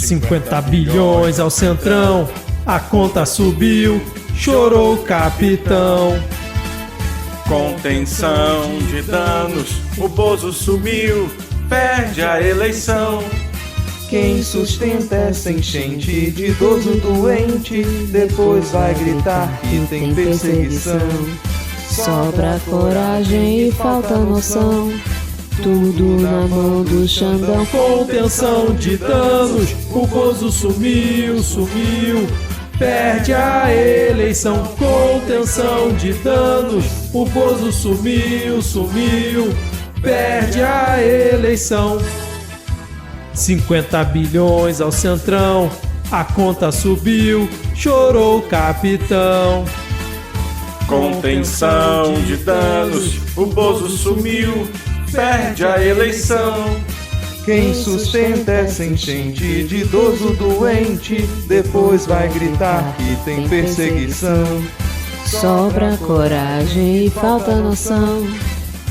50 bilhões ao centrão, a conta subiu, chorou o capitão. Contenção de danos, o Bozo sumiu, perde a eleição. Quem sustenta essa enchente de idoso doente, depois vai gritar que tem perseguição. Sobra coragem e falta noção, tudo na mão do Xandão. Contenção de danos, o Bozo sumiu, perde a eleição. Contenção de danos, o Bozo sumiu, perde a eleição. 50 bilhões ao centrão, a conta subiu, chorou o capitão. Contenção de danos, o Bozo sumiu, perde a eleição. Quem sustenta essa enchente de idoso doente, depois vai gritar que tem perseguição. Sobra coragem e falta noção,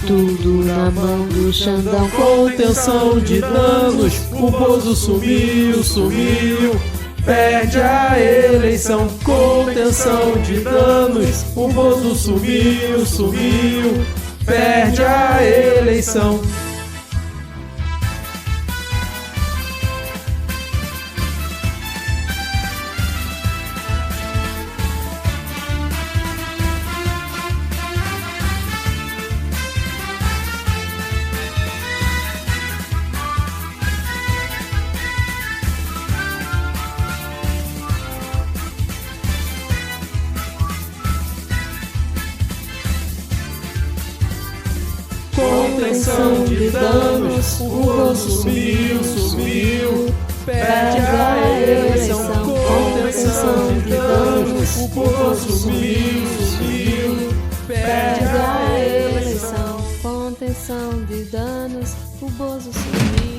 tudo na mão do Xandão. Contenção de danos, o Bozo sumiu, perde a eleição. Contenção de danos, o Bozo sumiu, perde a eleição. Contenção de danos, o Bozo sumiu, perde a eleição. Contenção de danos, o Bozo sumiu, perde a eleição. Contenção de danos, o Bozo sumiu.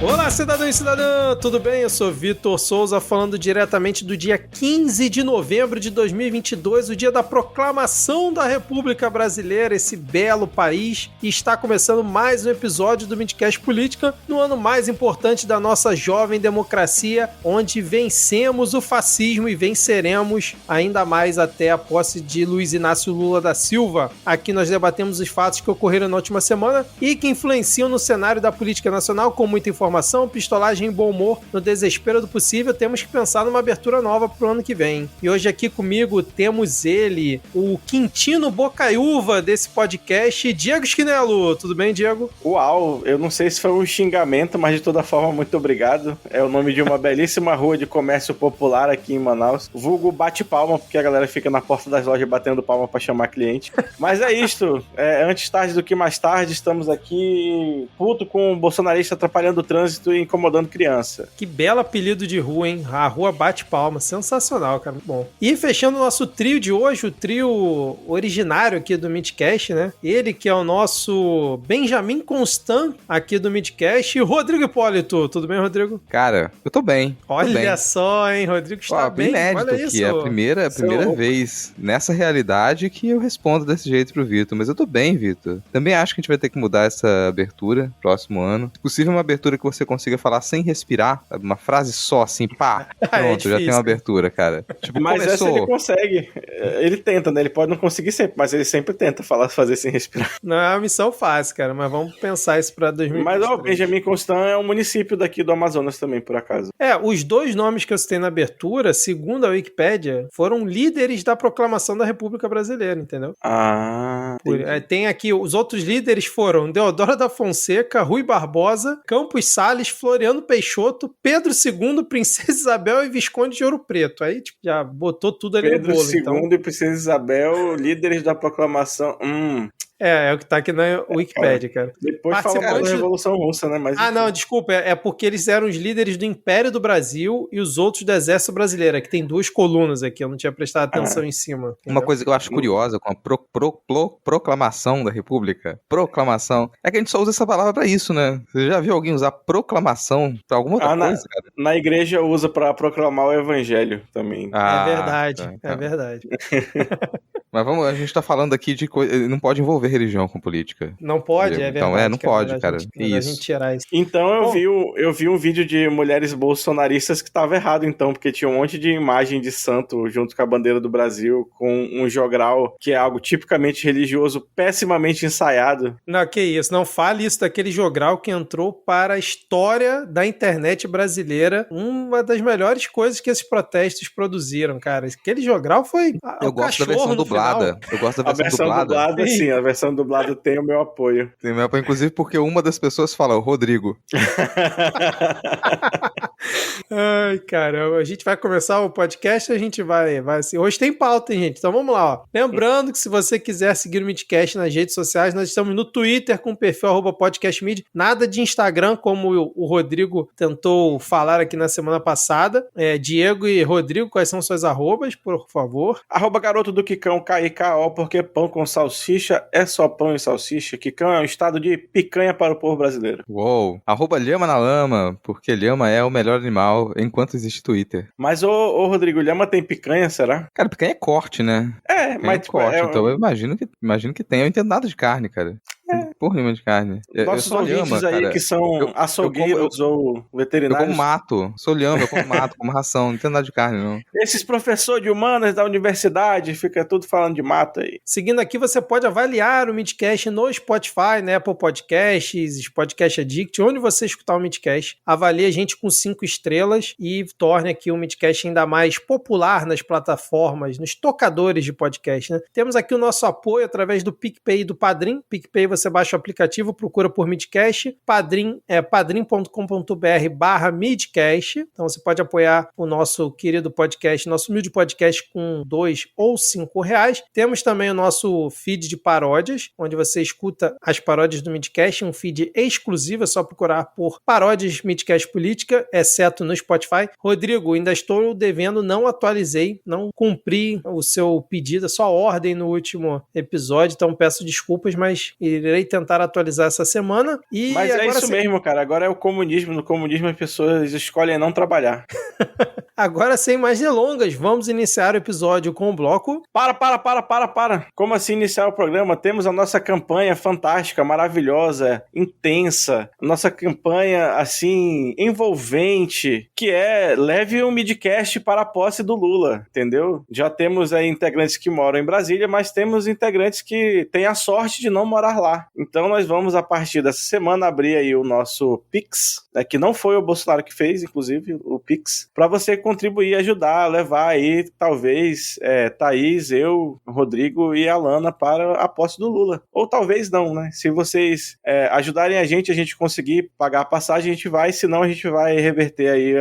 Olá, cidadão e cidadã, tudo bem? Eu sou Vitor Souza, falando diretamente do dia 15 de novembro de 2022, o dia da proclamação da República Brasileira, esse belo país, e está começando mais um episódio do Midcast Política, no ano mais importante da nossa jovem democracia, onde vencemos o fascismo e venceremos ainda mais até a posse de Luiz Inácio Lula da Silva. Aqui nós debatemos os fatos que ocorreram na última semana e que influenciam no cenário da política nacional com muita informação, pistolagem e bom humor. No desespero do possível, temos que pensar numa abertura nova pro ano que vem. E hoje aqui comigo temos ele, o Quintino Bocaiúva desse podcast, Diego Schinello. Tudo bem, Diego? Uau, eu não sei se foi um xingamento, mas de toda forma, muito obrigado. É o nome de uma belíssima rua de comércio popular aqui em Manaus. Vulgo bate palma, porque a galera fica na porta das lojas batendo palma pra chamar cliente. Mas é isto. Antes tarde do que mais tarde, estamos aqui puto com o bolsonarista atrapalhando o trânsito e incomodando criança. Que belo apelido de rua, hein? A rua bate palma. Sensacional, cara. Muito bom. E fechando o nosso trio de hoje, o trio originário aqui do Midcast, né? Ele que é o nosso Benjamin Constant aqui do Midcast, Rodrigo Hipólito. Tudo bem, Rodrigo? Cara, eu tô bem. Olha só, hein? Rodrigo está bem. Inédito Olha aqui. isso. É a primeira vez nessa realidade que eu respondo desse jeito pro Vitor. Mas eu tô bem, Vitor. Também acho que a gente vai ter que mudar essa abertura próximo ano. Se possível, uma abertura que você consiga falar sem respirar, uma frase só, assim, pá, pronto, já tem uma abertura, cara. Tipo, mas começou... essa ele consegue. Ele tenta, né? Ele pode não conseguir sempre, mas ele sempre tenta fazer sem respirar. Não é uma missão fácil, cara, mas vamos pensar isso pra 2023. Mas, ó, Benjamin Constant é um município daqui do Amazonas também, por acaso. Os dois nomes que eu citei na abertura, segundo a Wikipédia, foram líderes da proclamação da República Brasileira, entendeu? Tem aqui, os outros líderes foram Deodoro da Fonseca, Rui Barbosa, Campos Salles, Floriano Peixoto, Pedro II, Princesa Isabel e Visconde de Ouro Preto. Aí, tipo, já botou tudo ali no bolo. Pedro II e Princesa Isabel, líderes da proclamação. É o que tá aqui na Wikipédia, cara. Depois fala mal da Revolução Russa, né? Mas, não, desculpa. É porque eles eram os líderes do Império do Brasil e os outros do Exército Brasileiro. Que tem 2 colunas aqui, eu não tinha prestado atenção em cima. Entendeu? Uma coisa que eu acho curiosa com a proclamação da República, proclamação, é que a gente só usa essa palavra pra isso, né? Você já viu alguém usar proclamação pra alguma outra coisa, cara? Na igreja usa pra proclamar o evangelho também. É verdade, é verdade. Mas vamos, a gente tá falando aqui de coisa. Não pode envolver religião com política. Não pode, é verdade. Então, não pode, cara. A gente tirar isso. Então eu vi um vídeo de mulheres bolsonaristas que tava errado, então, porque tinha um monte de imagem de santo junto com a bandeira do Brasil, com um jogral que é algo tipicamente religioso, pessimamente ensaiado. Não, que isso. Não fale isso daquele jogral que entrou para a história da internet brasileira. Uma das melhores coisas que esses protestos produziram, cara. Aquele jogral foi. Eu gosto da versão dublada. Eu gosto da versão dublada. Sim, a versão dublada tem o meu apoio. Tem o meu apoio, inclusive, porque uma das pessoas fala, o Rodrigo. Ai, caramba. A gente vai começar o podcast, a gente vai assim. Hoje tem pauta, hein, gente? Então vamos lá, ó. Lembrando que se você quiser seguir o Midcast nas redes sociais, nós estamos no Twitter com o perfil @podcastmid. Nada de Instagram, como o Rodrigo tentou falar aqui na semana passada. Diego e Rodrigo, quais são suas arrobas, por favor? @garoto do Quicão, KIKO, porque pão com salsicha é só pão e salsicha. Quicão é um estado de picanha para o povo brasileiro. Uou. @lhama na lama, porque lhama é o melhor animal enquanto existe Twitter. Mas, ô Rodrigo, lhama tem picanha, será? Cara, picanha é corte, né? Mas tipo, corte, então eu imagino que tem. Eu entendo nada de carne, cara. Porra nenhuma de carne. Nossos ouvintes aí que são açougueiros ou veterinários. Eu como mato. Sou lhama, eu como mato, como ração. Não entendo nada de carne, não. Esses professores de humanas da universidade, fica tudo falando de mato aí. Seguindo aqui, você pode avaliar o Midcast no Spotify, né? Apple Podcasts, Podcast Addict, onde você escutar o Midcast. Avalie a gente com 5 estrelas e torne aqui o Midcast ainda mais popular nas plataformas, nos tocadores de podcast, né? Temos aqui o nosso apoio através do PicPay e do Padrim. PicPay você baixa o aplicativo, procura por Midcast. Padrim é padrim.com.br/Midcast. Então você pode apoiar o nosso querido podcast, nosso humilde podcast com R$2 ou R$5. Temos também o nosso feed de paródias, onde você escuta as paródias do Midcast, um feed exclusivo, é só procurar por Paródias Midcast Política, exceto no Spotify. Rodrigo, ainda estou devendo, não atualizei, não cumpri o seu pedido, a sua ordem no último episódio, então peço desculpas, mas irei tentar atualizar essa semana. Mas é isso mesmo, cara. Agora é o comunismo. No comunismo as pessoas escolhem não trabalhar. Agora, sem mais delongas, vamos iniciar o episódio com o bloco... Para. Como assim iniciar o programa? Temos a nossa campanha fantástica, maravilhosa, intensa. Nossa campanha, assim, envolvente, que é leve um Midcast para a posse do Lula, entendeu? Já temos aí integrantes que moram em Brasília, mas temos integrantes que têm a sorte de não morar lá. Então nós vamos, a partir dessa semana, abrir aí o nosso Pix, que não foi o Bolsonaro que fez, inclusive, o Pix, para você contribuir, ajudar, levar aí, talvez, Thaís, eu, Rodrigo e a Lana para a posse do Lula. Ou talvez não, né? Se vocês ajudarem a gente conseguir pagar a passagem, a gente vai, senão a gente vai reverter aí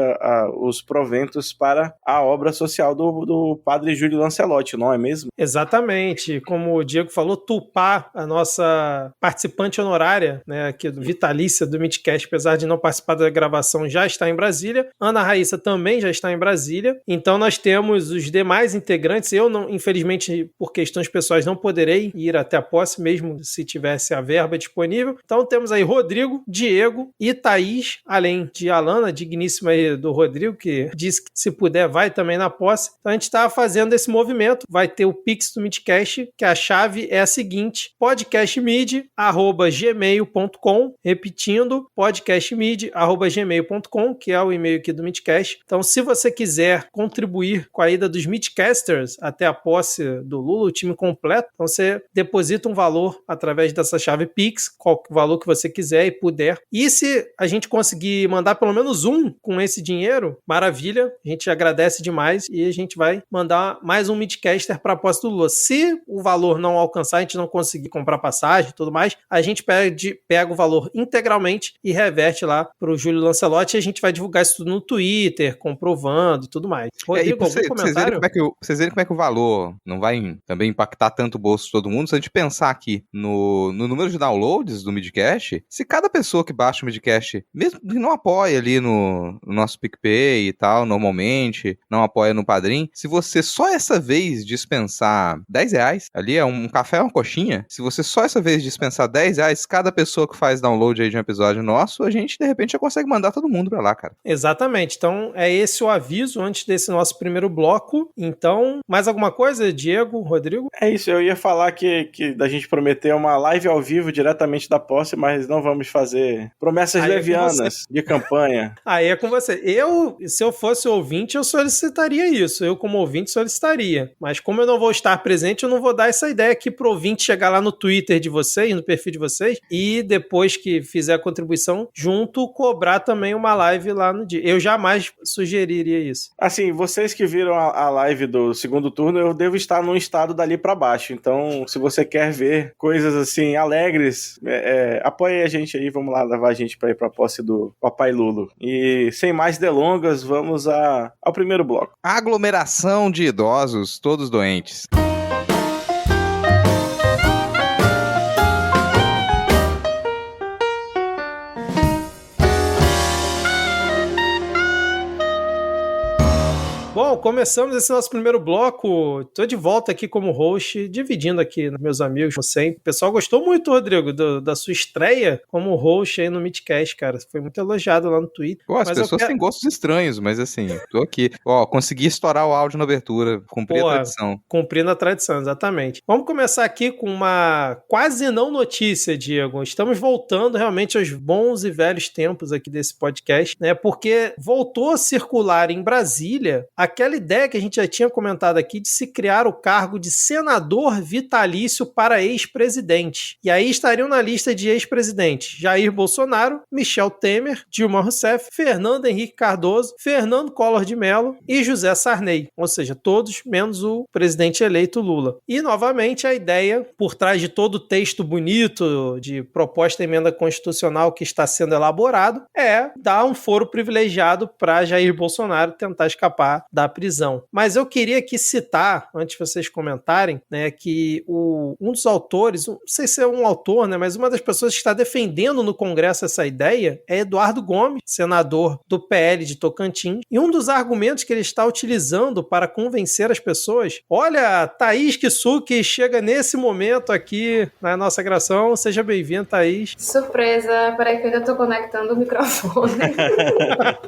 os proventos para a obra social do padre Júlio Lancelotti, não é mesmo? Exatamente. Como o Diego falou, Tupá, a nossa participante honorária, né, aqui do vitalícia do Midcast, apesar de não participar da gravação, já está em Brasília. Ana Raíssa também já está em Brasília. Então nós temos os demais integrantes. Eu, não, infelizmente, por questões pessoais, não poderei ir até a posse, mesmo se tivesse a verba disponível. Então temos aí Rodrigo, Diego e Thaís, além de Alana, digníssima aí do Rodrigo, que disse que se puder vai também na posse. Então a gente está fazendo esse movimento. Vai ter o Pix do Midcast, que a chave é a seguinte: podcastmid@gmail.com, repetindo, podcastmid@gmail.com, que é o e-mail aqui do Midcast. Então, se você quiser contribuir com a ida dos Midcasters até a posse do Lula, o time completo, então você deposita um valor através dessa chave Pix, qual valor que você quiser e puder. E se a gente conseguir mandar pelo menos um com esse dinheiro, maravilha, a gente agradece demais e a gente vai mandar mais um Midcaster para a posse do Lula. Se o valor não alcançar, a gente não conseguir comprar passagem e tudo mais, a gente pega o valor integralmente e reverte lá pro Júlio Lancelotti e a gente vai divulgar isso tudo no Twitter, comprovando e tudo mais. Rodrigo, algum comentário? Vocês verem como é que o valor não vai também impactar tanto o bolso de todo mundo. Se a gente pensar aqui no número de downloads do Midcast, se cada pessoa que baixa o Midcast, mesmo que não apoia ali no nosso PicPay e tal, normalmente, não apoia no Padrim, se você só essa vez dispensar R$10, ali é um café, uma coxinha, se você só essa vez dispensar R$10, cada pessoa que faz download aí de um episódio nosso, a gente de repente já consegue mandar todo mundo pra lá, cara. Exatamente. Então, é esse o aviso antes desse nosso primeiro bloco. Então, mais alguma coisa, Diego, Rodrigo? É isso, eu ia falar que da gente prometer uma live ao vivo diretamente da posse, mas não vamos fazer promessas levianas de campanha. Aí é com você. Se eu fosse ouvinte, eu solicitaria isso. Eu, como ouvinte, solicitaria. Mas como eu não vou estar presente, eu não vou dar essa ideia aqui pro ouvinte chegar lá no Twitter de vocês, no perfil de vocês, e depois que fizer a contribuição, junto, cobrar também uma live lá no dia. Eu jamais sugeriria isso. Assim, vocês que viram a live do segundo turno, eu devo estar num estado dali pra baixo. Então, se você quer ver coisas assim, alegres, apoie a gente aí, vamos lá levar a gente pra ir pra posse do Papai Lulo. E sem mais delongas, vamos ao primeiro bloco. Aglomeração de idosos, todos doentes. Bom, começamos esse nosso primeiro bloco. Tô de volta aqui como host, dividindo aqui com meus amigos, como sempre. O pessoal gostou muito, Rodrigo, da sua estreia como host aí no Midcast, cara. Foi muito elogiado lá no Twitter. Pô, as pessoas têm gostos estranhos, mas assim, tô aqui. Ó, consegui estourar o áudio na abertura, cumprir a tradição. Cumprindo a tradição, exatamente. Vamos começar aqui com uma quase não notícia, Diego. Estamos voltando realmente aos bons e velhos tempos aqui desse podcast, né? Porque voltou a circular em Brasília aquela ideia que a gente já tinha comentado aqui de se criar o cargo de senador vitalício para ex-presidente. E aí estariam na lista de ex-presidentes Jair Bolsonaro, Michel Temer, Dilma Rousseff, Fernando Henrique Cardoso, Fernando Collor de Mello e José Sarney. Ou seja, todos menos o presidente eleito Lula. E, novamente, a ideia por trás de todo o texto bonito de proposta de emenda constitucional que está sendo elaborado é dar um foro privilegiado para Jair Bolsonaro tentar escapar da prisão. Mas eu queria aqui citar, antes de vocês comentarem, né, que um dos autores, não sei se é um autor, né, mas uma das pessoas que está defendendo no Congresso essa ideia é Eduardo Gomes, senador do PL de Tocantins, e um dos argumentos que ele está utilizando para convencer as pessoas, olha, Thaís Kisuki chega nesse momento aqui na nossa gravação, seja bem-vinda, Thaís. Surpresa, peraí que eu ainda estou conectando o microfone.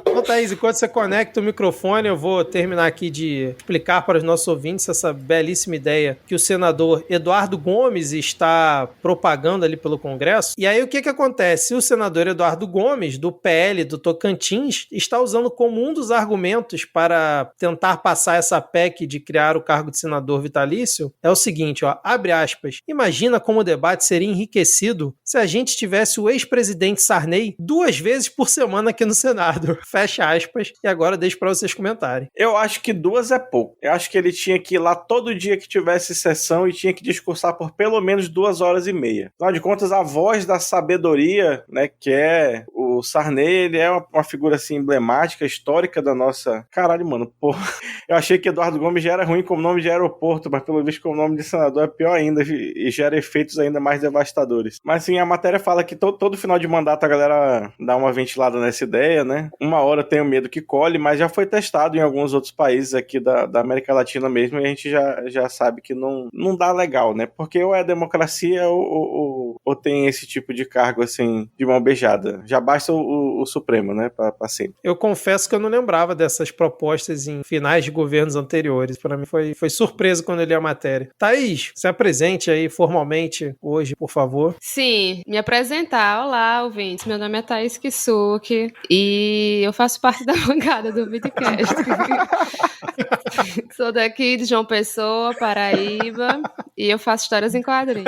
Bom, Thaís, enquanto você conecta o microfone, eu vou terminar aqui de explicar para os nossos ouvintes essa belíssima ideia que o senador Eduardo Gomes está propagando ali pelo Congresso. E aí o que acontece? O senador Eduardo Gomes, do PL do Tocantins, está usando como um dos argumentos para tentar passar essa PEC de criar o cargo de senador vitalício, é o seguinte, ó, abre aspas, imagina como o debate seria enriquecido se a gente tivesse o ex-presidente Sarney 2 vezes por semana aqui no Senado. Fecha aspas. E agora deixo para vocês comentarem. Eu acho que 2 é pouco. Eu acho que ele tinha que ir lá todo dia que tivesse sessão e tinha que discursar por pelo menos 2 horas e meia. Afinal de contas, a voz da sabedoria, né, que é o Sarney, ele é uma figura assim emblemática, histórica da nossa... Caralho, mano, porra. Eu achei que Eduardo Gomes já era ruim como nome de aeroporto, mas pelo visto como nome de senador é pior ainda e gera efeitos ainda mais devastadores. Mas sim, a matéria fala que todo final de mandato a galera dá uma ventilada nessa ideia, né? 1 hora eu tenho medo que colhe, mas já foi testado em alguns outros países aqui da América Latina mesmo, e a gente já sabe que não dá legal, né? Porque ou é democracia ou tem esse tipo de cargo, assim, de mão beijada. Já basta o Supremo, né? Pra sempre. Eu confesso que eu não lembrava dessas propostas em finais de governos anteriores. Para mim foi surpresa quando eu li a matéria. Thaís, se apresente aí formalmente hoje, por favor. Sim, me apresentar. Olá, ouvintes. Meu nome é Thaís Kisuki e eu faço parte da bancada do Midcast. Sou daqui de João Pessoa, Paraíba, e eu faço histórias em quadrinhos.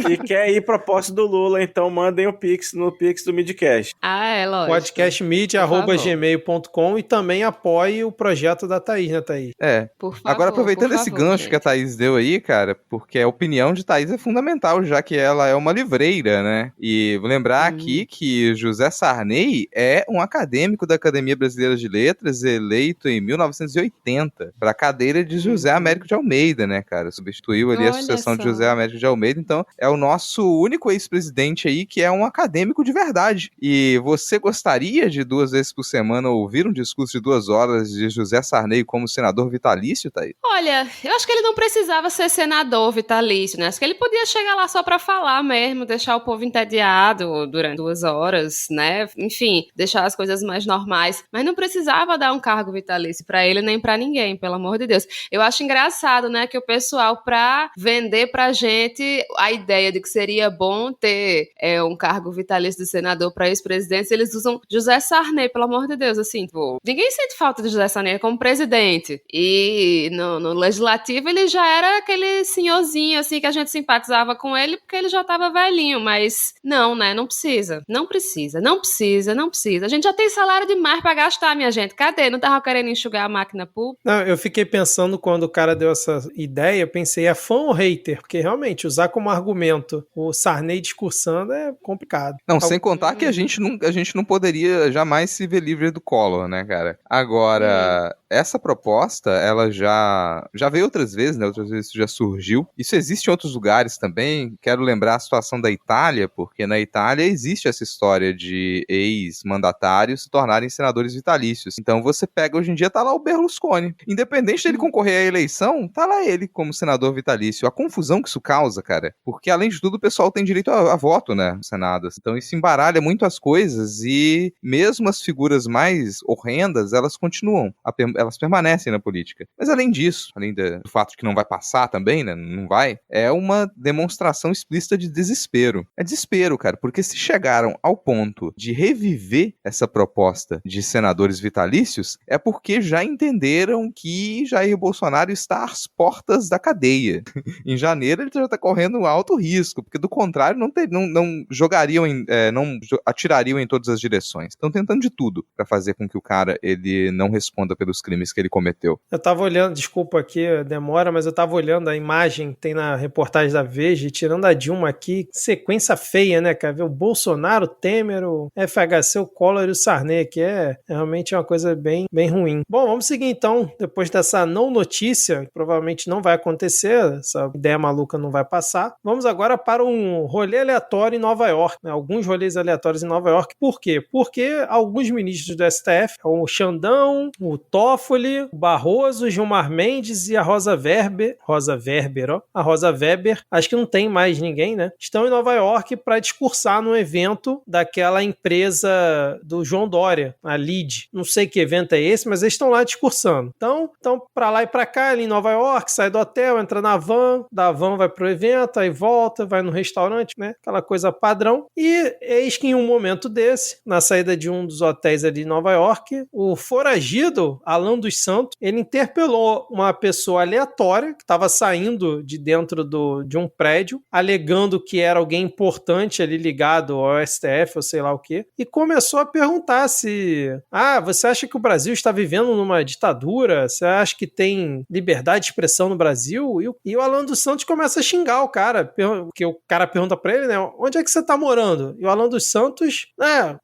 E quer ir pra posse do Lula, então mandem o Pix no Pix do Midcast. Ah, é, lógico. podcastmedia@gmail.com e também apoie o projeto da Thaís, né, Thaís? Por favor, Agora, aproveitando por esse favor, gancho gente. que a Thaís deu aí, cara, porque a opinião de Thaís é fundamental, já que ela é uma livreira, né? E vou lembrar aqui que José Sarney é um acadêmico da Academia Brasileira de Letras, eleito em 1980 para a cadeira de José Américo de Almeida, né, cara? Substituiu ali a Olha sucessão de só. José Américo de Almeida, então é o nosso único ex-presidente aí que é um acadêmico de verdade. E você gostaria de 2 vezes por semana ouvir um discurso de 2 horas de José Sarney como senador vitalício, Thaís? Olha, eu acho que ele não precisava ser senador vitalício, né? Acho que ele podia chegar lá só pra falar mesmo, deixar o povo entediado durante 2 horas, né? Enfim, deixar as coisas mais normais. Mas não precisava dar um cargo vitalício pra ele nem pra ninguém, pelo amor de Deus. Eu acho engraçado, né, que o pessoal, pra vender pra gente a ideia de que seria bom ter um cargo vitalício de senador pra ex-presidentes, eles usam José Sarney, pelo amor de Deus, assim, tipo, ninguém sente falta de José Sarney como presidente. E no legislativo ele já era aquele senhorzinho, assim, que a gente simpatizava com ele porque ele já tava velhinho, mas não, né, não precisa. Não precisa. A gente já tem salário demais pra gastar, minha gente. Cadê? Não tava querendo enxugar a máquina pública? Não, eu fiquei pensando quando o cara deu essa ideia, eu pensei, é fã ou hater? Porque realmente, usar como argumento o Sarney discursando é complicado. Não, sem contar que a gente não poderia jamais se ver livre do Collor, né, cara? Agora, essa proposta, ela já veio outras vezes, né? Outras vezes isso já surgiu. Isso existe em outros lugares também. Quero lembrar a situação da Itália, porque na Itália existe essa história de ex-mandatários se tornarem senadores vitalícios. Então você pega, hoje em dia tá lá o Berlusconi. Independente dele concorrer à eleição, tá lá ele como senador vitalício. A confusão que isso causa, cara, porque além de tudo o pessoal tem direito a voto, né, no Senado. Então isso embaralha muito as coisas e mesmo as figuras mais horrendas, elas continuam, elas permanecem na política. Mas além disso, além do fato de que não vai passar também, né, não vai, é uma demonstração explícita de desespero. É desespero, cara, porque se chegaram ao ponto de reviver essa proposta de senadores vitalícios, é porque já entenderam que Jair Bolsonaro está às portas da cadeia. Em janeiro ele já está correndo alto risco, porque do contrário não jogariam, não atirariam em todas as direções. Estão tentando de tudo para fazer com que o cara ele não responda pelos crimes que ele cometeu. Eu tava olhando, desculpa aqui a demora, mas eu tava olhando a imagem que tem na reportagem da Veja, tirando a Dilma aqui, sequência feia, né, cara? Ver o Bolsonaro, o Temer, o FHC, o Collor e o Sarney, que é realmente uma coisa bem, bem ruim. Bom, vamos seguir então, depois dessa não notícia, que provavelmente não vai acontecer, essa ideia maluca não vai passar. Vamos agora para um rolê aleatório em Nova York, né? Alguns rolês aleatórios em Nova York. Por quê? Porque alguns ministros do STF, o Xandão, o Toffoli, o Barroso, o Gilmar Mendes e a Rosa Weber, acho que não tem mais ninguém, né? Estão em Nova York para discursar num evento daquela empresa do João Dória, a LEAD. Não sei que evento é esse, mas eles estão lá discursando. Então para lá e para cá, ali em Nova York, sai do hotel, entra na van, da van vai pro evento, aí volta, vai no restaurante, né? Aquela coisa padrão. E eis que em um momento desse, na saída de um dos hotéis ali em Nova York, o foragido, Alan dos Santos, ele interpelou uma pessoa aleatória que estava saindo de dentro de um prédio, alegando que era alguém importante ali ligado ao STF ou sei lá o quê, e começou a perguntar se você acha que o Brasil está vivendo numa ditadura? Você acha que tem liberdade de expressão no Brasil? E o Alan dos Santos começa a xingar o cara, porque o cara pergunta pra ele, né, onde é que você tá morando? E o Alan dos Santos,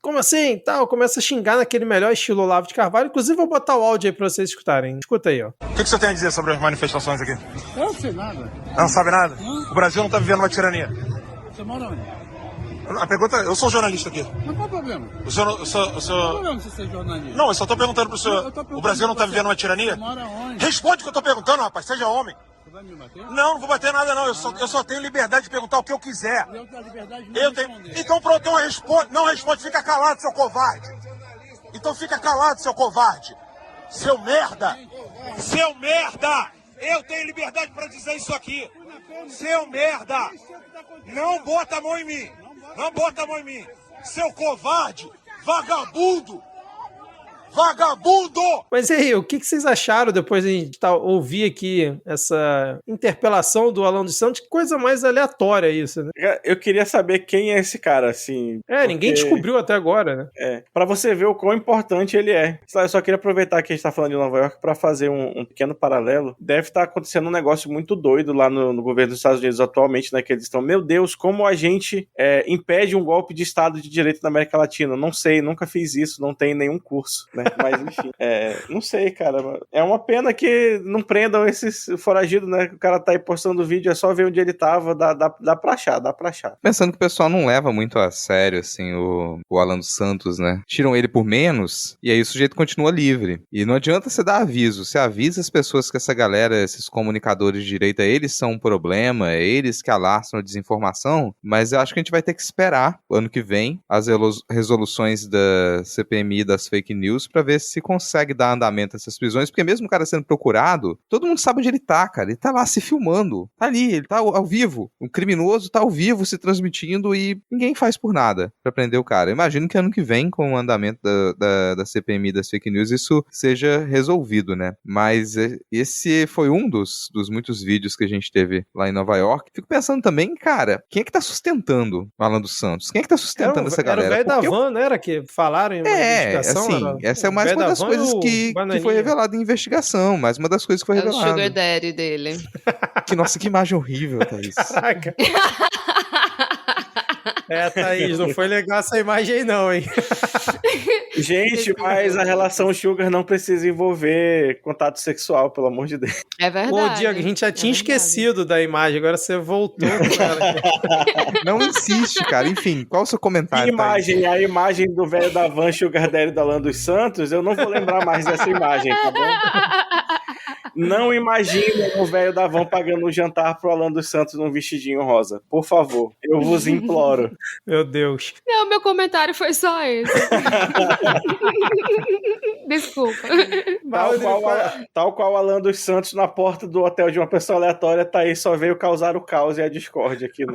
como assim? Começa a xingar naquele melhor estilo Olavo de Carvalho. Inclusive, vou botar o áudio aí pra vocês escutarem. Escuta aí, ó. O que você tem a dizer sobre as manifestações aqui? Eu não sei nada. Não sabe nada? Não. O Brasil não tá vivendo uma tirania. Você mora onde? A pergunta, eu sou jornalista aqui. Mas qual o problema? O senhor... Qual o problema de você ser jornalista? Não, eu só tô perguntando pro senhor. O Brasil não tá vivendo uma tirania? Você mora onde? Responde o que eu tô perguntando, rapaz. Seja homem. Você vai me bater? Não vou bater nada, não. Eu só tenho liberdade de perguntar o que eu quiser. Eu tenho a liberdade de Eu tenho... responder. Então pronto, não responde. Fica calado, seu covarde. Então fica calado, seu covarde. Seu merda. Seu merda. Eu tenho liberdade pra dizer isso aqui. Seu merda. Não bota a mão em mim. Não bota a mão em mim. Seu covarde. Vagabundo. Vagabundo! Mas e aí, o que vocês acharam depois de a gente ouvir aqui essa interpelação do Alan dos Santos? Que coisa mais aleatória isso, né? Eu queria saber quem é esse cara, assim. Ninguém descobriu até agora, né? Pra você ver o quão importante ele é. Eu só queria aproveitar que a gente tá falando de Nova York pra fazer um pequeno paralelo. Deve estar acontecendo um negócio muito doido lá no governo dos Estados Unidos atualmente, né? Que eles estão, meu Deus, como a gente impede um golpe de Estado de Direito na América Latina? Não sei, nunca fiz isso, não tem nenhum curso, né? Mas enfim, não sei, cara. É uma pena que não prendam esses foragidos, né? O cara tá aí postando vídeo, é só ver onde ele tava, dá pra achar. Pensando que o pessoal não leva muito a sério, assim, o Alan dos Santos, né? Tiram ele por menos, e aí o sujeito continua livre. E não adianta você dar aviso. Você avisa as pessoas que essa galera, esses comunicadores de direita, eles são um problema, é eles que alastram a desinformação, mas eu acho que a gente vai ter que esperar o ano que vem as resoluções da CPMI das fake news pra ver se consegue dar andamento a essas prisões, porque mesmo o cara sendo procurado, todo mundo sabe onde ele tá, cara. Ele tá lá se filmando. Tá ali, ele tá ao vivo. O criminoso tá ao vivo se transmitindo e ninguém faz por nada pra prender o cara. Eu imagino que ano que vem, com o andamento da CPMI das fake news, isso seja resolvido, né? Mas esse foi um dos muitos vídeos que a gente teve lá em Nova York. Fico pensando também, cara, quem é que tá sustentando o Alan dos Santos? Quem é que tá sustentando essa galera? Era o velho da van, não era? Que falaram em uma investigação? Assim, essa é mais uma das coisas que foi revelada em investigação, mais uma das coisas que foi revelada. É o sugar daddy dele. Nossa, que imagem horrível, Thaís. Caraca. Thaís, não foi legal essa imagem aí não, hein? Gente, mas a relação sugar não precisa envolver contato sexual, pelo amor de Deus. É verdade. Pô, Diego, a gente já tinha esquecido da imagem, agora você voltou com ela. Não insiste, cara. Enfim, qual o seu comentário? A imagem do velho da van Sugar Daddy da Alan dos Santos, eu não vou lembrar mais dessa imagem, tá bom? Não imaginem o velho da van pagando um jantar pro Alan dos Santos num vestidinho rosa. Por favor, eu vos imploro. Meu Deus. Não, meu comentário foi só esse. Desculpa. Tal qual Alan dos Santos na porta do hotel de uma pessoa aleatória, tá aí, só veio causar o caos e a discórdia aqui. Né?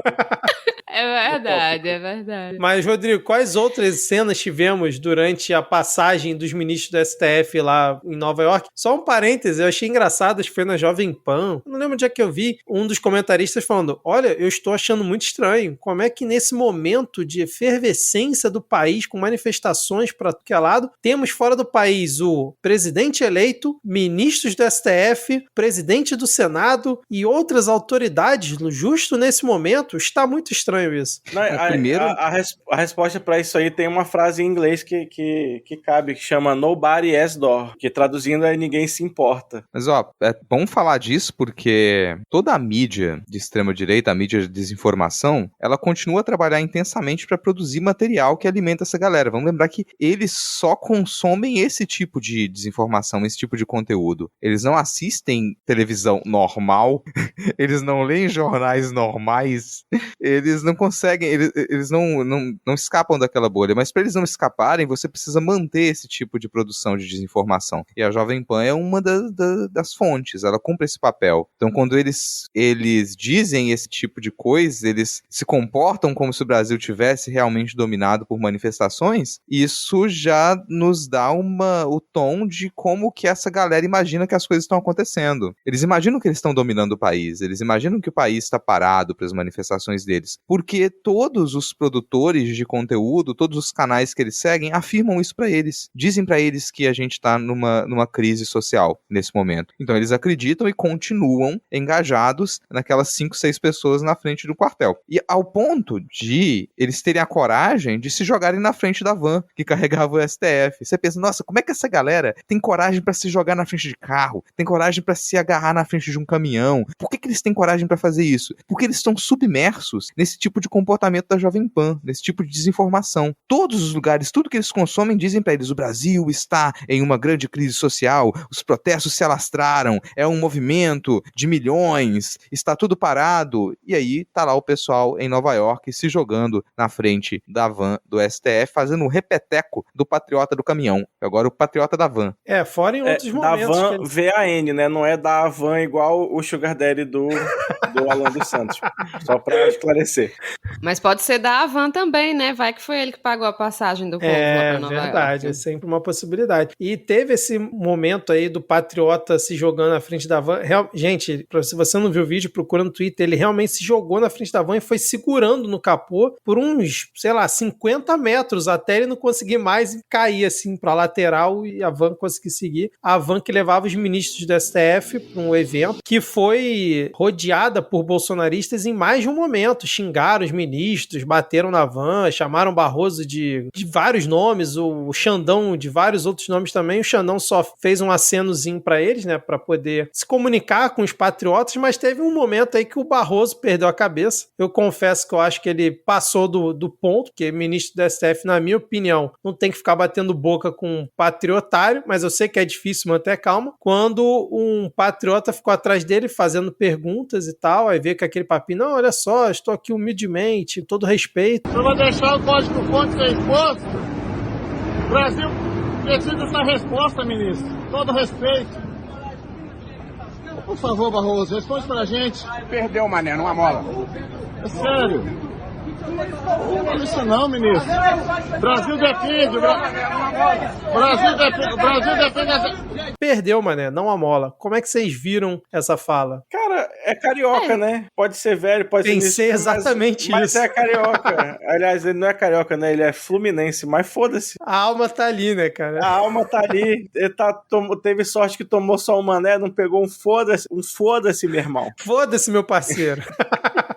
É verdade. Mas, Rodrigo, quais outras cenas tivemos durante a passagem dos ministros do STF lá em Nova York? Só um parêntese, eu achei engraçado, acho que foi na Jovem Pan, não lembro onde é que eu vi, um dos comentaristas falando, olha, eu estou achando muito estranho, como é que nesse momento de efervescência do país, com manifestações para todo que é lado, temos fora do país o presidente eleito, ministros do STF, presidente do Senado e outras autoridades, justo nesse momento, está muito estranho isso. Não, a resposta para isso aí tem uma frase em inglês que cabe, que chama Nobody Has Door, que traduzindo é ninguém se importa. Mas ó, é bom falar disso porque toda a mídia de extrema-direita, a mídia de desinformação, ela continua a trabalhar intensamente para produzir material que alimenta essa galera. Vamos lembrar que eles só consomem esse tipo de desinformação, esse tipo de conteúdo. Eles não assistem televisão normal, eles não leem jornais normais, eles não conseguem, eles não escapam daquela bolha, mas para eles não escaparem, você precisa manter esse tipo de produção de desinformação. E a Jovem Pan é uma das fontes, ela cumpre esse papel. Então, quando eles dizem esse tipo de coisa, eles se comportam como se o Brasil tivesse realmente dominado por manifestações, isso já nos dá o tom de como que essa galera imagina que as coisas estão acontecendo. Eles imaginam que eles estão dominando o país, eles imaginam que o país está parado para as manifestações deles, porque todos os produtores de conteúdo, todos os canais que eles seguem, afirmam isso para eles. Dizem para eles que a gente está numa crise social nesse momento. Então eles acreditam e continuam engajados naquelas 5, 6 pessoas na frente do quartel. E ao ponto de eles terem a coragem de se jogarem na frente da van que carregava o STF. Você pensa, nossa, como é que essa galera tem coragem para se jogar na frente de carro? Tem coragem para se agarrar na frente de um caminhão? Por que eles têm coragem para fazer isso? Porque eles estão submersos nesse tipo de comportamento da Jovem Pan, nesse tipo de desinformação. Todos os lugares, tudo que eles consomem, dizem para eles, o Brasil está em uma grande crise social, os protestos se alastraram, é um movimento de milhões, está tudo parado. E aí tá lá o pessoal em Nova York se jogando na frente da van do STF, fazendo um repeteco do patriota do caminhão. Agora o patriota da van. Fora em outros momentos. Da van VAN, né? Não é da van igual o Sugar Daddy do Alan dos Santos. Só pra esclarecer. Mas pode ser da Havan também, né? Vai que foi ele que pagou a passagem do povo lá pra Nova verdade, York. é sempre uma possibilidade. E teve esse momento aí do patriota se jogando na frente da van. Gente, se você não viu o vídeo, procura no Twitter, ele realmente se jogou na frente da van e foi segurando no capô por uns, 50 metros até ele não conseguir mais e cair assim pra lateral e a van conseguir seguir. A van que levava os ministros do STF para um evento que foi rodeada por bolsonaristas em mais de um momento. Xingaram os ministros, bateram na van, chamaram Barroso de vários nomes, o Xandão de vários outros nomes também. O Xandão só fez um acenozinho para eles, né, para poder se comunicar com os patriotas, mas teve um momento aí que o Barroso perdeu a cabeça. Eu confesso que eu acho que ele passou do ponto, que ministro do STF, na minha opinião, não tem que ficar batendo boca com um patriotário, mas eu sei que é difícil manter calma. Quando um patriota ficou atrás dele fazendo perguntas e tal, aí veio com aquele papinho, não, olha só, estou aqui humildemente, com todo respeito. Eu vou deixar o código-fonte ser exposto. O Brasil precisa dessa resposta, ministro. Todo respeito. Por favor, Barroso, responde pra gente. Perdeu, mané, numa mola. É sério. Não fala isso não, ministro. Brasil depende. Brasil depende. Perdeu, mané, não a mola. Como é que vocês viram essa fala? Cara, é carioca, né? Pode ser velho, pode ser... Pensei exatamente mas isso. Mas é carioca. Aliás, ele não é carioca, né? Ele é fluminense, mas foda-se. A alma tá ali, né, cara? A alma tá ali. Ele teve sorte que tomou só um mané, não pegou um foda-se, meu irmão. Foda-se, meu parceiro.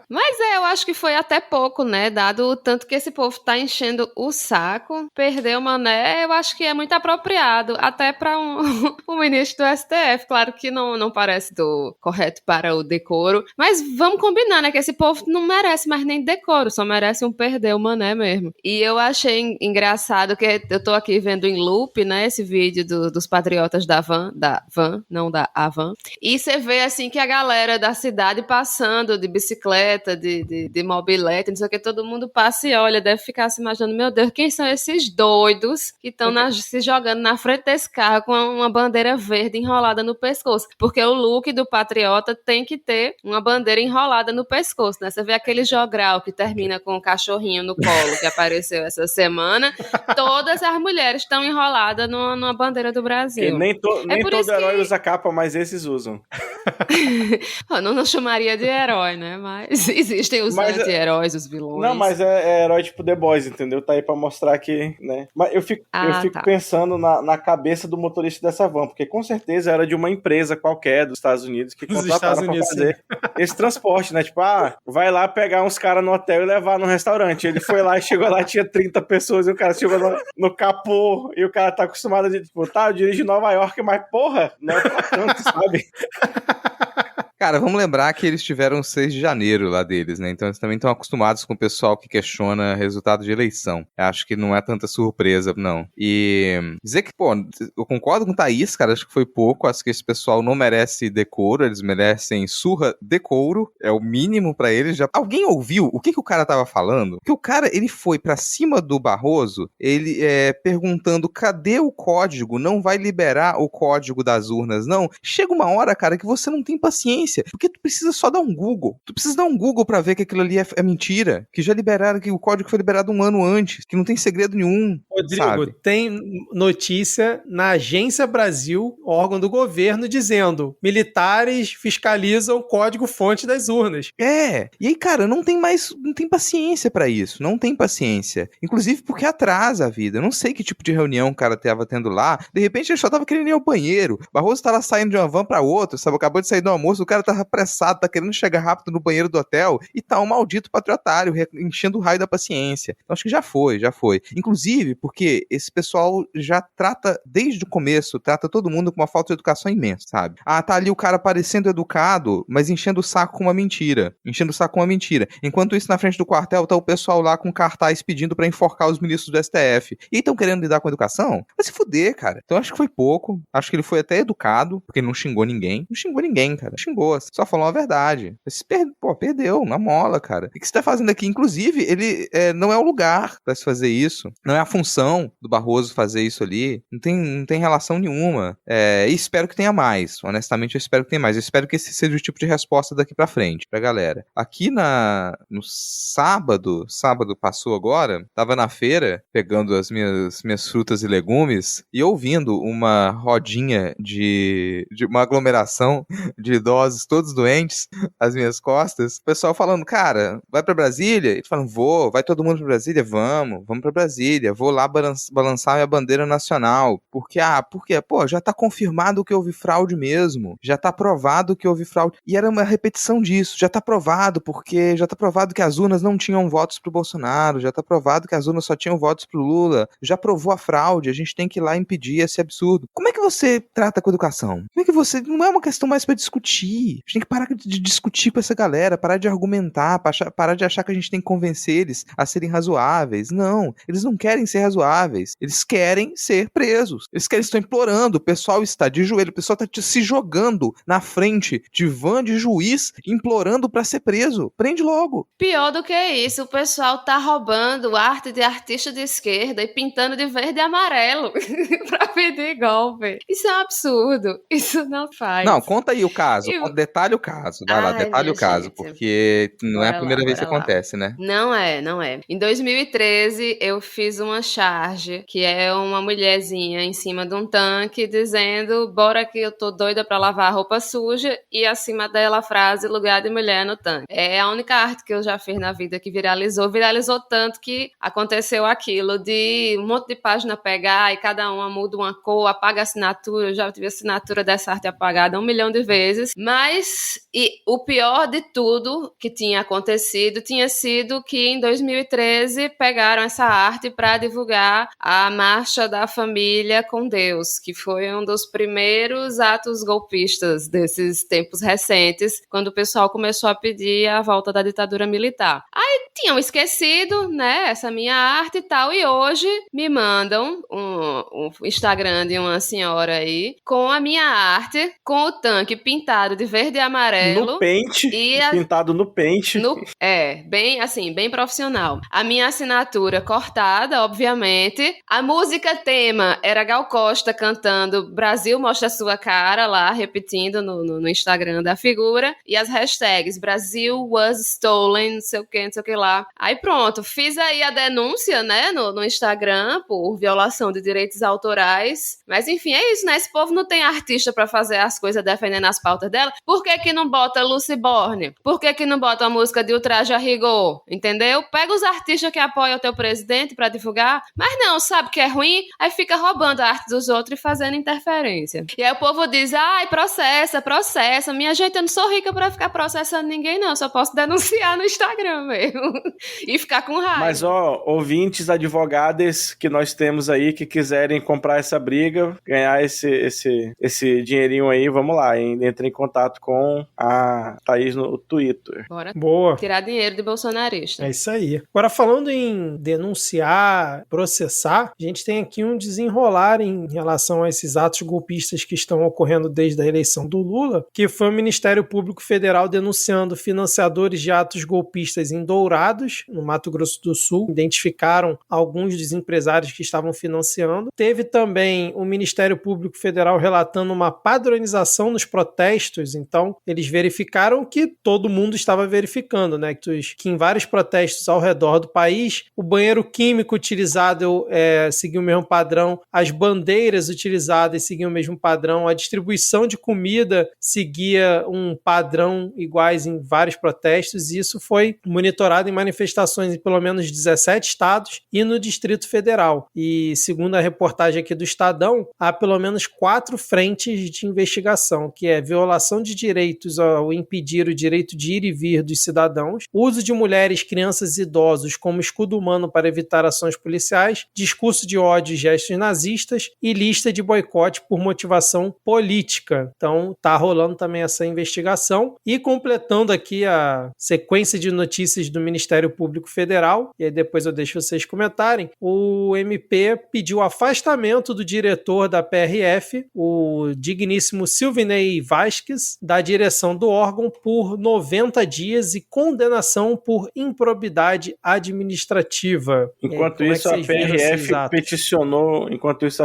Mas eu acho que foi até pouco, né? Dado o tanto que esse povo tá enchendo o saco, perder o mané, eu acho que é muito apropriado, até para um ministro do STF. Claro que não parece do correto para o decoro, mas vamos combinar, né? Que esse povo não merece mais nem decoro, só merece um perder o mané mesmo. E eu achei engraçado que eu tô aqui vendo em loop, né? Esse vídeo dos patriotas da van, não da Havan. E você vê, assim, que a galera da cidade passando de bicicleta, de mobilete, não sei o que, todo mundo passa e olha, deve ficar se imaginando, meu Deus, quem são esses doidos que estão se jogando na frente desse carro com uma bandeira verde enrolada no pescoço? Porque o look do patriota tem que ter uma bandeira enrolada no pescoço, né? Você vê aquele jogral que termina com um cachorrinho no colo que apareceu essa semana, todas as mulheres estão enroladas numa bandeira do Brasil. E nem todo herói usa capa, mas esses usam. Eu não chamaria de herói, né? Mas existem os anti-heróis, os vilões. Não, mas é herói tipo The Boys, entendeu? Tá aí pra mostrar que, né? Mas eu fico pensando na cabeça do motorista dessa van, porque com certeza era de uma empresa qualquer dos Estados Unidos que contrataram pra fazer esse transporte, né? Tipo, vai lá pegar uns caras no hotel e levar no restaurante. Ele foi lá e chegou lá, tinha 30 pessoas e o cara chegou no capô e o cara tá acostumado a tipo, eu dirijo em Nova York, mas porra, não é pra tanto, sabe? Cara, vamos lembrar que eles tiveram 6 de janeiro lá deles, né? Então eles também estão acostumados com o pessoal que questiona resultado de eleição. Eu acho que não é tanta surpresa, não. E dizer que, pô, eu concordo com o Thaís, cara, acho que foi pouco. Acho que esse pessoal não merece decoro, eles merecem surra decoro. É o mínimo pra eles. Alguém ouviu o que o cara tava falando? Que o cara, ele foi pra cima do Barroso, ele perguntando, cadê o código? Não vai liberar o código das urnas, não? Chega uma hora, cara, que você não tem paciência. Porque tu precisa só dar um Google. Tu precisa dar um Google pra ver que aquilo ali é mentira. Que já liberaram, que o código foi liberado um ano antes. Que não tem segredo nenhum. Rodrigo, sabe? Tem notícia na Agência Brasil, órgão do governo, dizendo: militares fiscalizam o código-fonte das urnas. E aí, cara, não tem paciência pra isso. Não tem paciência. Inclusive porque atrasa a vida. Eu não sei que tipo de reunião o cara tava tendo lá. De repente ele só tava querendo ir ao banheiro. Barroso tava saindo de uma van pra outra, sabe? Acabou de sair do almoço, o cara tava apressado, tá querendo chegar rápido no banheiro do hotel e tá um maldito patriotário enchendo o raio da paciência. Então acho que já foi. Inclusive porque esse pessoal já trata, desde o começo, trata todo mundo com uma falta de educação imensa, sabe? Tá ali o cara parecendo educado, mas enchendo o saco com uma mentira. Enquanto isso, na frente do quartel, tá o pessoal lá com cartaz pedindo pra enforcar os ministros do STF. E estão querendo lidar com educação? Vai se fuder, cara. Então acho que foi pouco. Acho que ele foi até educado, porque ele não xingou ninguém. Não xingou ninguém, cara. Xingou. boa, você só falou a verdade. Você perdeu, na mola, cara. O que você tá fazendo aqui? Inclusive, ele não é o lugar pra se fazer isso. Não é a função do Barroso fazer isso ali. Não tem relação nenhuma. E espero que tenha mais. Honestamente, eu espero que tenha mais. Eu espero que esse seja o tipo de resposta daqui pra frente, pra galera. Aqui no sábado passou agora, tava na feira, pegando as minhas frutas e legumes, e ouvindo uma rodinha de uma aglomeração de idosos todos doentes às minhas costas, o pessoal falando, cara, vai pra Brasília? Eles falam, vai todo mundo pra Brasília? Vamos pra Brasília, vou lá balançar minha bandeira nacional, porque pô, já tá confirmado que houve fraude mesmo, já tá provado que houve fraude, e era uma repetição disso, já tá provado que as urnas não tinham votos pro Bolsonaro, já tá provado que as urnas só tinham votos pro Lula, já provou a fraude, a gente tem que ir lá impedir esse absurdo. Como é que você trata com educação? Como é que você... Não é uma questão mais pra discutir. A gente tem que parar de discutir com essa galera, parar de argumentar, parar de achar que a gente tem que convencer eles a serem razoáveis. Não, eles não querem ser razoáveis. Eles querem ser presos. Estão implorando, o pessoal está de joelho, o pessoal está se jogando na frente de van de juiz, implorando pra ser preso. Prende logo. Pior do que isso, o pessoal tá roubando arte de artista de esquerda e pintando de verde e amarelo pra pedir golpe. Isso é um absurdo. Isso não faz. Não, conta aí o caso. Detalhe o caso. Vai lá, detalhe o caso. Gente. Porque não é a primeira vez que acontece, né? Não é. Em 2013, eu fiz uma charge, que é uma mulherzinha em cima de um tanque, dizendo, bora que eu tô doida pra lavar a roupa suja, e acima dela a frase, lugar de mulher no tanque. É a única arte que eu já fiz na vida que viralizou tanto que aconteceu aquilo de um monte de página pegar e cada uma muda uma cor, apaga a assinatura. Eu já tive a assinatura dessa arte apagada 1 milhão de vezes, mas o pior de tudo que tinha acontecido tinha sido que em 2013 pegaram essa arte para divulgar a Marcha da Família com Deus, que foi um dos primeiros atos golpistas desses tempos recentes, quando o pessoal começou a pedir a volta da ditadura militar. Aí tinham esquecido, né, essa minha arte e tal, e hoje me mandam um Instagram de uma senhora aí com a minha arte, com o tanque pintado de verde e amarelo. No pente, pintado no pente. Bem profissional. A minha assinatura cortada, obviamente. A música tema era Gal Costa cantando Brasil mostra sua cara lá, repetindo no Instagram da figura. E as hashtags Brasil was stolen, não sei o que lá. Aí pronto, fiz aí a denúncia, né, no Instagram por violação de direitos autorais. Mas enfim, é isso, né? Esse povo não tem artista pra fazer as coisas defendendo as pautas dela. Por que não bota Lucy Borne? Por que não bota a música de Ultraje a Rigor? Entendeu? Pega os artistas que apoiam o teu presidente pra divulgar, mas não, sabe que é ruim, aí fica roubando a arte dos outros e fazendo interferência. E aí o povo diz, processa. Minha gente, eu não sou rica pra ficar processando ninguém, não. Eu só posso denunciar no Instagram mesmo. E ficar com raiva. Mas, ouvintes, advogados que nós temos aí que quiserem comprar essa briga, ganhar esse dinheirinho aí, vamos lá, entre em contato com a Thaís no Twitter. Bora. Boa. Tirar dinheiro de bolsonarista. É isso aí. Agora, falando em denunciar, processar, a gente tem aqui um desenrolar em relação a esses atos golpistas que estão ocorrendo desde a eleição do Lula, que foi o Ministério Público Federal denunciando financiadores de atos golpistas em Dourados, no Mato Grosso do Sul. Identificaram alguns dos empresários que estavam financiando. Teve também o Ministério Público Federal relatando uma padronização nos protestos. Então, eles verificaram que todo mundo estava verificando, né? Que em vários protestos ao redor do país, o banheiro químico utilizado seguia o mesmo padrão, as bandeiras utilizadas seguiam o mesmo padrão, a distribuição de comida seguia um padrão iguais em vários protestos, e isso foi monitorado em manifestações em pelo menos 17 estados e no Distrito Federal. E segundo a reportagem aqui do Estadão, há pelo menos 4 frentes de investigação, que é violação de direitos ao impedir o direito de ir e vir dos cidadãos, uso de mulheres, crianças e idosos como escudo humano para evitar ações policiais, discurso de ódio e gestos nazistas e lista de boicote por motivação política. Então tá rolando também essa investigação. E completando aqui a sequência de notícias do Ministério Público Federal, e aí depois eu deixo vocês comentarem, o MP pediu afastamento do diretor da PRF, o digníssimo Silvinei Vasquez, da direção do órgão por 90 dias e condenação por improbidade administrativa. Enquanto isso, a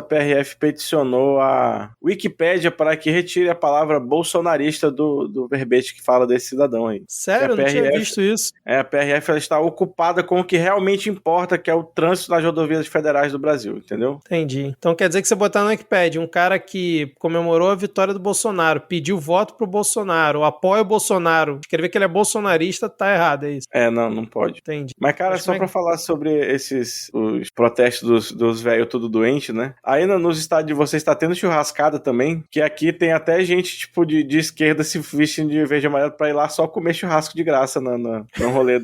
PRF peticionou a Wikipédia para que retire a palavra bolsonarista do verbete que fala desse cidadão aí. Sério? Eu não tinha visto isso. A PRF ela está ocupada com o que realmente importa, que é o trânsito nas rodovias federais do Brasil, entendeu? Entendi. Então quer dizer que você botar no Wikipédia um cara que comemorou a vitória do Bolsonaro, pediu voto pro Bolsonaro, apoia o Bolsonaro, escrever que ele é bolsonarista, tá errado, é isso? Não pode. Entendi. Mas, cara, só pra falar sobre os protestos dos velhos tudo doente, né? Aí nos estados de vocês tá tendo churrascada também, que aqui tem até gente, tipo, de esquerda se vestindo de verde e amarelo pra ir lá só comer churrasco de graça no rolê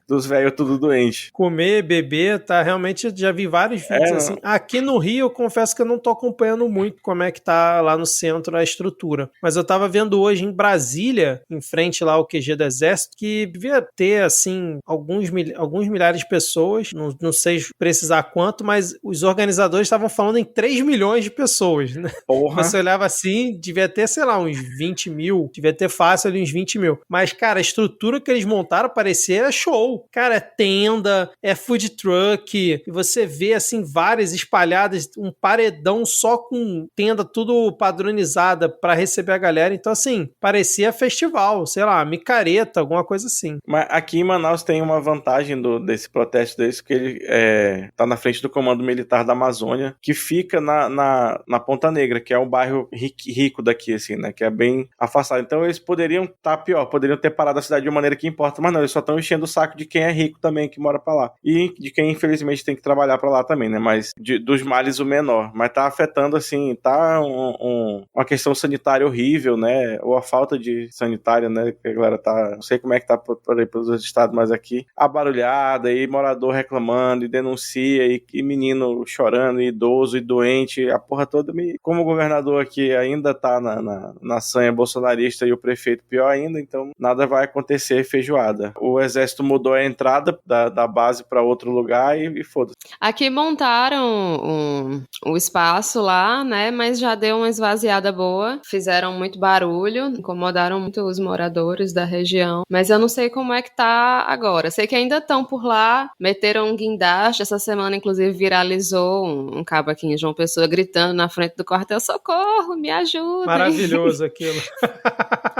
dos velhos tudo doente. Comer, beber, tá, realmente já vi vários vídeos assim. Aqui no Rio, eu confesso que eu não tô acompanhando muito como é que tá lá no centro a estrutura. Mas eu tava vendo hoje em Brasília, em frente lá ao QG do Exército, que devia ter, assim, alguns milhares de pessoas, não sei precisar quanto, mas os organizadores estavam falando em 3 milhões de pessoas, né? Porra. Você olhava assim, devia ter, sei lá, uns 20 mil, devia ter fácil ali uns 20 mil. Mas, cara, a estrutura que eles montaram parecia show. Cara, é tenda, é food truck, e você vê, assim, várias espalhadas, um paredão só com tenda tudo padronizada pra receber a galera. Então, assim, parecia festival, sei lá, micareta, alguma coisa assim. Mas aqui em Manaus tem uma vantagem desse protesto desse, que ele tá na frente do Comando Militar da Amazônia, que fica na Ponta Negra, que é um bairro rico daqui, assim, né, que é bem afastado. Então eles poderiam estar pior, poderiam ter parado a cidade de uma maneira que importa, mas não, eles só estão enchendo o saco de quem é rico também, que mora pra lá. E de quem, infelizmente, tem que trabalhar pra lá também, né, mas dos males o menor. Mas tá afetando, assim, tá uma questão sanitária horrível, né, ou a falta de sanitária, né, que a galera tá, não sei como é que tá por aí pelos outros estados, mas aqui, abarulhada, e morador reclamando, e denuncia, e menino chorando, e idoso, e doente, a porra toda. Como o governador aqui ainda tá na sanha bolsonarista e o prefeito pior ainda, então nada vai acontecer feijoada. O exército mudou a entrada da base pra outro lugar e foda-se. Aqui montaram um espaço lá, né, mas já deu uma esvaziada boa, fizeram muito barulho, incomodaram muito os moradores da região, mas eu não sei como é que tá agora. Sei que ainda estão por lá, meteram um guindaste, essa semana inclusive viralizou um cabo aqui em João Pessoa gritando na frente do quartel, socorro, me ajudem. Maravilhoso aquilo.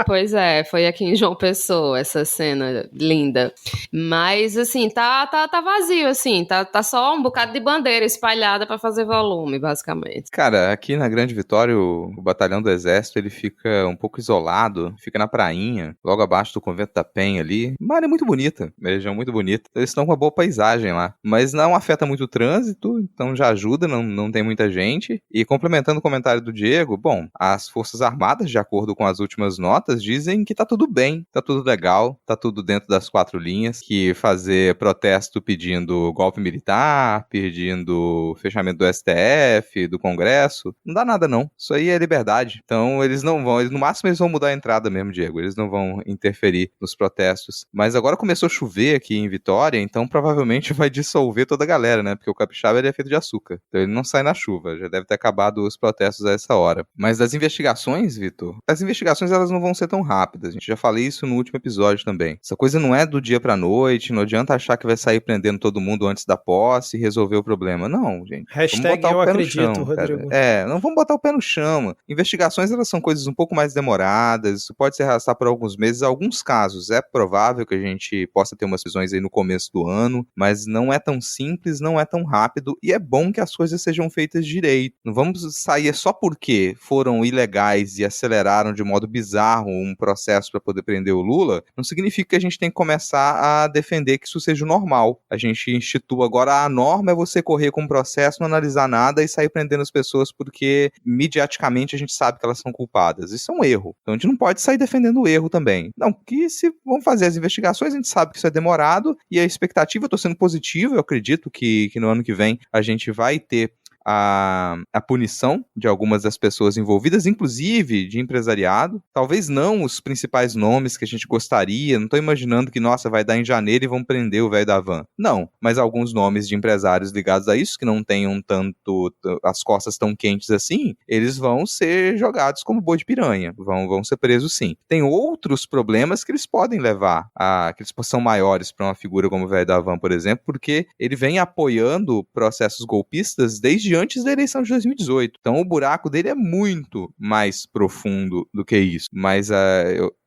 Pois é, foi aqui em João Pessoa essa cena linda. Mas assim, tá vazio, assim, tá só um bocado de bandeira espalhada pra fazer volume, basicamente. Cara, aqui na Grande Vitória, o batalhão do Exército, ele fica um pouco isolado, fica na prainha, logo abaixo do Convento da Penha ali. Uma área muito bonita, uma região muito bonita. Eles estão com uma boa paisagem lá, mas não afeta muito o trânsito, então já ajuda, não tem muita gente. E complementando o comentário do Diego, bom, as Forças Armadas, de acordo com as últimas notas, dizem que tá tudo bem, tá tudo legal, tá tudo dentro das 4 linhas, que fazer protesto pedindo golpe militar, pedindo fechamento do STF, do Congresso, não dá nada não, isso aí é liberdade. Então eles não vão, no máximo eles vão mudar a entrada mesmo, Diego, eles não vão interferir nos protestos. Mas agora começou a chover aqui em Vitória, então provavelmente vai dissolver toda a galera, né, porque o capixaba ele é feito de açúcar, então ele não sai na chuva, já deve ter acabado os protestos a essa hora. Mas das investigações, Vitor, as investigações elas não vão ser tão rápidas, a gente já falei isso no último episódio também. Essa coisa não é do dia pra noite, não adianta achar que vai sair prendendo todo mundo antes da posse e resolver o problema. Não, gente. Hashtag eu acredito, chão, Rodrigo. Não vamos botar o pé no chão. Investigações, elas são coisas um pouco mais demoradas, isso pode se arrastar por alguns meses. Em alguns casos, é provável que a gente possa ter umas decisões aí no começo do ano, mas não é tão simples, não é tão rápido, e é bom que as coisas sejam feitas direito. Não vamos sair só porque foram ilegais e aceleraram de modo bizarro um processo para poder prender o Lula, não significa que a gente tem que começar a defender que isso seja o normal. A gente institui agora a norma é você correr com um processo, não analisar nada e sair prendendo as pessoas porque mediaticamente a gente sabe que elas são culpadas. Isso é um erro. Então a gente não pode sair defendendo o erro também. Não, que se vão fazer as investigações, a gente sabe que isso é demorado e a expectativa, eu tô sendo positivo, eu acredito que no ano que vem a gente vai ter a punição de algumas das pessoas envolvidas, inclusive de empresariado. Talvez não os principais nomes que a gente gostaria, não tô imaginando que, nossa, vai dar em janeiro e vão prender o velho da van. Não, mas alguns nomes de empresários ligados a isso, que não tenham tanto as costas tão quentes assim, eles vão ser jogados como boi de piranha, vão ser presos sim. Tem outros problemas que eles podem levar, que eles são maiores para uma figura como o velho da van, por exemplo, porque ele vem apoiando processos golpistas desde antes da eleição de 2018. Então o buraco dele é muito mais profundo do que isso. Mas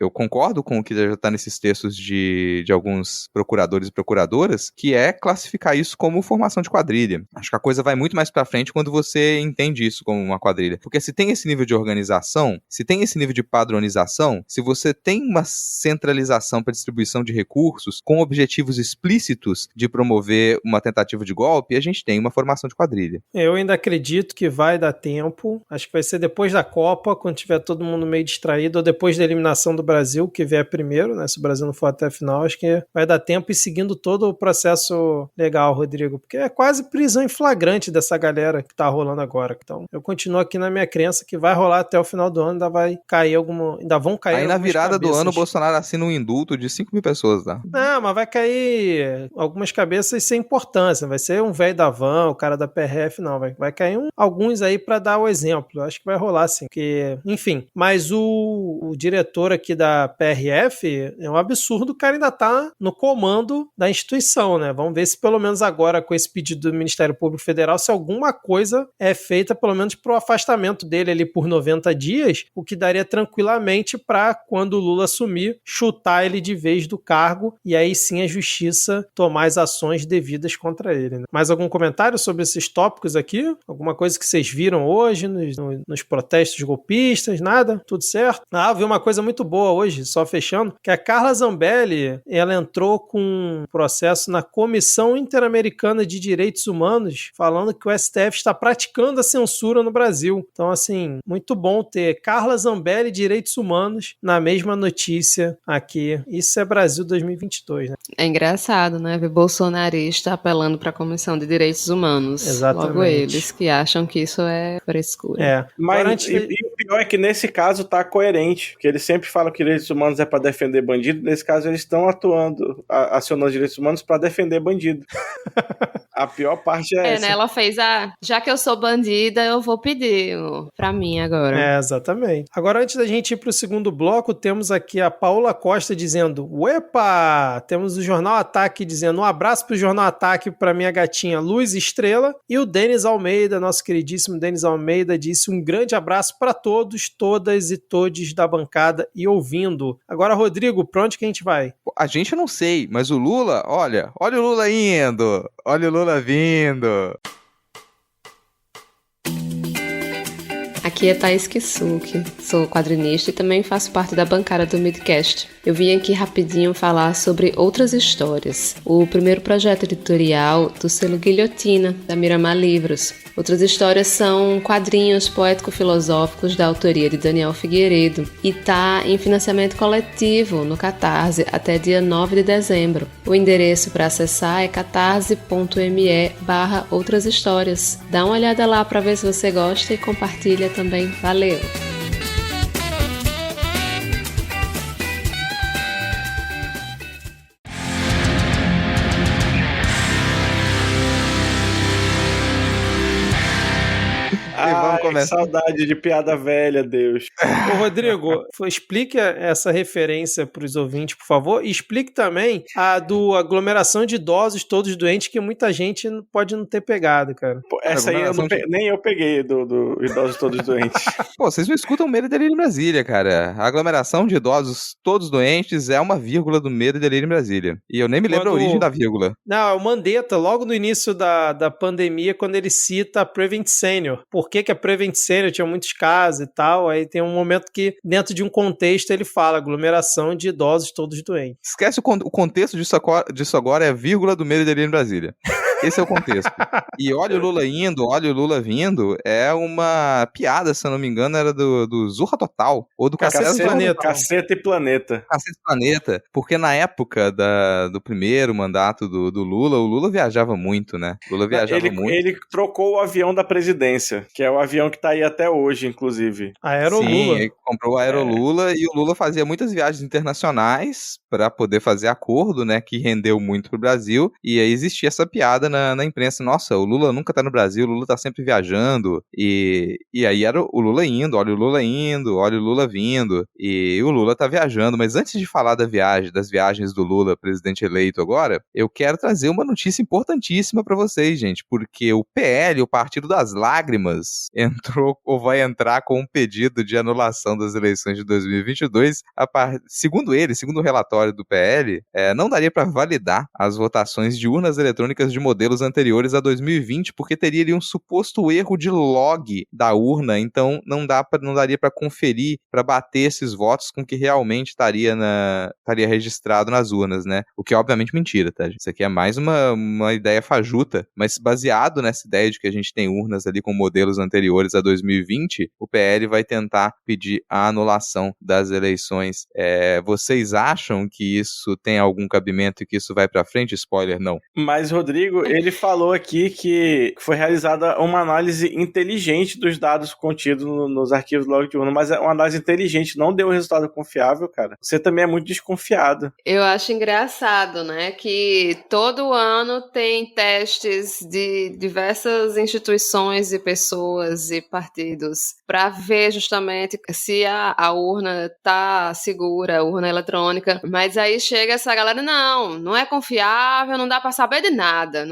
eu concordo com o que já está nesses textos de alguns procuradores e procuradoras, que é classificar isso como formação de quadrilha. Acho que a coisa vai muito mais pra frente quando você entende isso como uma quadrilha. Porque se tem esse nível de organização, se tem esse nível de padronização, se você tem uma centralização para distribuição de recursos com objetivos explícitos de promover uma tentativa de golpe, a gente tem uma formação de quadrilha. Eu ainda acredito que vai dar tempo. Acho que vai ser depois da Copa, quando tiver todo mundo meio distraído, ou depois da eliminação do Brasil, que vier primeiro, né? Se o Brasil não for até a final, acho que vai dar tempo e seguindo todo o processo legal, Rodrigo, porque é quase prisão em flagrante dessa galera que tá rolando agora. Então, eu continuo aqui na minha crença que vai rolar até o final do ano, ainda vão cair aí na virada cabeças. do ano o Bolsonaro assina um indulto de 5 mil pessoas, tá? Não, mas vai cair algumas cabeças sem importância, vai ser um velho da van, o cara da PRF, não, vai cair alguns aí pra dar o exemplo, acho que vai rolar sim, porque, enfim, mas o diretor aqui da PRF é um absurdo, o cara ainda tá no comando da instituição, né? Vamos ver se pelo menos agora com esse pedido do Ministério Público Federal, se alguma coisa é feita pelo menos pro afastamento dele ali por 90 dias, o que daria tranquilamente para quando o Lula assumir, chutar ele de vez do cargo e aí sim a justiça tomar as ações devidas contra ele, né? Mais algum comentário sobre esses tópicos aqui? Alguma coisa que vocês viram hoje nos protestos golpistas? Nada? Tudo certo? Vi uma coisa muito boa hoje, só fechando, que a Carla Zambelli, ela entrou com um processo na Comissão Interamericana de Direitos Humanos, falando que o STF está praticando a censura no Brasil. Então, assim, muito bom ter Carla Zambelli e Direitos Humanos na mesma notícia aqui. Isso é Brasil 2022, né? É engraçado, né? Ver bolsonarista apelando para a Comissão de Direitos Humanos. Exatamente. Logo eles que acham que isso é frescura. Mas e o pior é que nesse caso tá coerente, porque eles sempre falam que direitos humanos é para defender bandido, nesse caso eles estão acionando direitos humanos para defender bandido. A pior parte é essa. Né? Ela fez já que eu sou bandida, eu vou pedir pra mim agora. Exatamente. Agora, antes da gente ir pro segundo bloco, temos aqui a Paula Costa dizendo, uepa! Temos o Jornal Ataque dizendo, um abraço pro Jornal Ataque pra minha gatinha Luz Estrela, e o Denis Almeida, nosso queridíssimo Denis Almeida, disse um grande abraço pra todos, todas e todes da bancada e ouvindo. Agora, Rodrigo, pra onde que a gente vai? A gente não sei, mas o Lula, olha o Lula indo, olha o Lula vindo. Aqui é Thaís Kisuki, sou quadrinista e também faço parte da bancada do Midcast. Eu vim aqui rapidinho falar sobre Outras Histórias, o primeiro projeto editorial do selo Guilhotina, da Miramar Livros. Outras Histórias são quadrinhos poético-filosóficos da autoria de Daniel Figueiredo e está em financiamento coletivo no Catarse até dia 9 de dezembro. O endereço para acessar é catarse.me/Outras Histórias. Dá uma olhada lá para ver se você gosta e compartilha também. Valeu! Vamos começar. Saudade de piada velha, Deus. Ô, Rodrigo, explique essa referência para os ouvintes, por favor, e explique também a do aglomeração de idosos todos doentes, que muita gente pode não ter pegado, cara. Pô, essa aí nem eu peguei do idosos todos doentes. Pô, vocês não escutam Medo e Delírio em Brasília, cara. A aglomeração de idosos todos doentes é uma vírgula do Medo e Delírio em Brasília. E eu nem me lembro a origem da vírgula. Não, é o Mandetta, logo no início da pandemia, quando ele cita a Prevent Senior. Por que a Prevent Senior tinha muitos casos e tal? Aí tem um momento que, dentro de um contexto, ele fala aglomeração de idosos todos doentes. Esquece o contexto disso agora é a vírgula do Medo e Delírio em Brasília. Esse é o contexto. E olha o Lula indo, olha o Lula vindo, é uma piada, se eu não me engano, era do Zorra Total, ou do Cacete Planeta. Caceta e Planeta. Cacete Planeta, porque na época do primeiro mandato do Lula, o Lula viajava muito, né? O Lula viajava muito. Ele trocou o avião da presidência, que é o avião que tá aí até hoje, inclusive. Aerolula. Sim, ele comprou o Aerolula e o Lula fazia muitas viagens internacionais para poder fazer acordo, né, que rendeu muito pro Brasil, e aí existia essa piada na imprensa, nossa, o Lula nunca tá no Brasil, o Lula tá sempre viajando, e aí era o Lula indo, olha o Lula indo, olha o Lula vindo, e o Lula tá viajando, mas antes de falar das viagens do Lula, presidente eleito agora, eu quero trazer uma notícia importantíssima para vocês, gente, porque o PL, o Partido das Lágrimas, entrou ou vai entrar com um pedido de anulação das eleições de 2022, segundo o relatório do PL, não daria para validar as votações de urnas eletrônicas de modelos anteriores a 2020, porque teria ali um suposto erro de log da urna, então não daria para conferir, para bater esses votos com o que realmente estaria registrado nas urnas, né? O que é obviamente mentira, tá? Isso aqui é mais uma ideia fajuta, mas baseado nessa ideia de que a gente tem urnas ali com modelos anteriores a 2020, o PL vai tentar pedir a anulação das eleições. Vocês acham que isso tem algum cabimento e que isso vai pra frente? Spoiler, não. Mas, Rodrigo, ele falou aqui que foi realizada uma análise inteligente dos dados contidos nos arquivos log de urna, mas é uma análise inteligente, não deu um resultado confiável, cara. Você também é muito desconfiado. Eu acho engraçado, né, que todo ano tem testes de diversas instituições e pessoas e partidos para ver justamente se a urna tá segura, a urna eletrônica, mas aí chega essa galera, não é confiável, não dá pra saber de nada,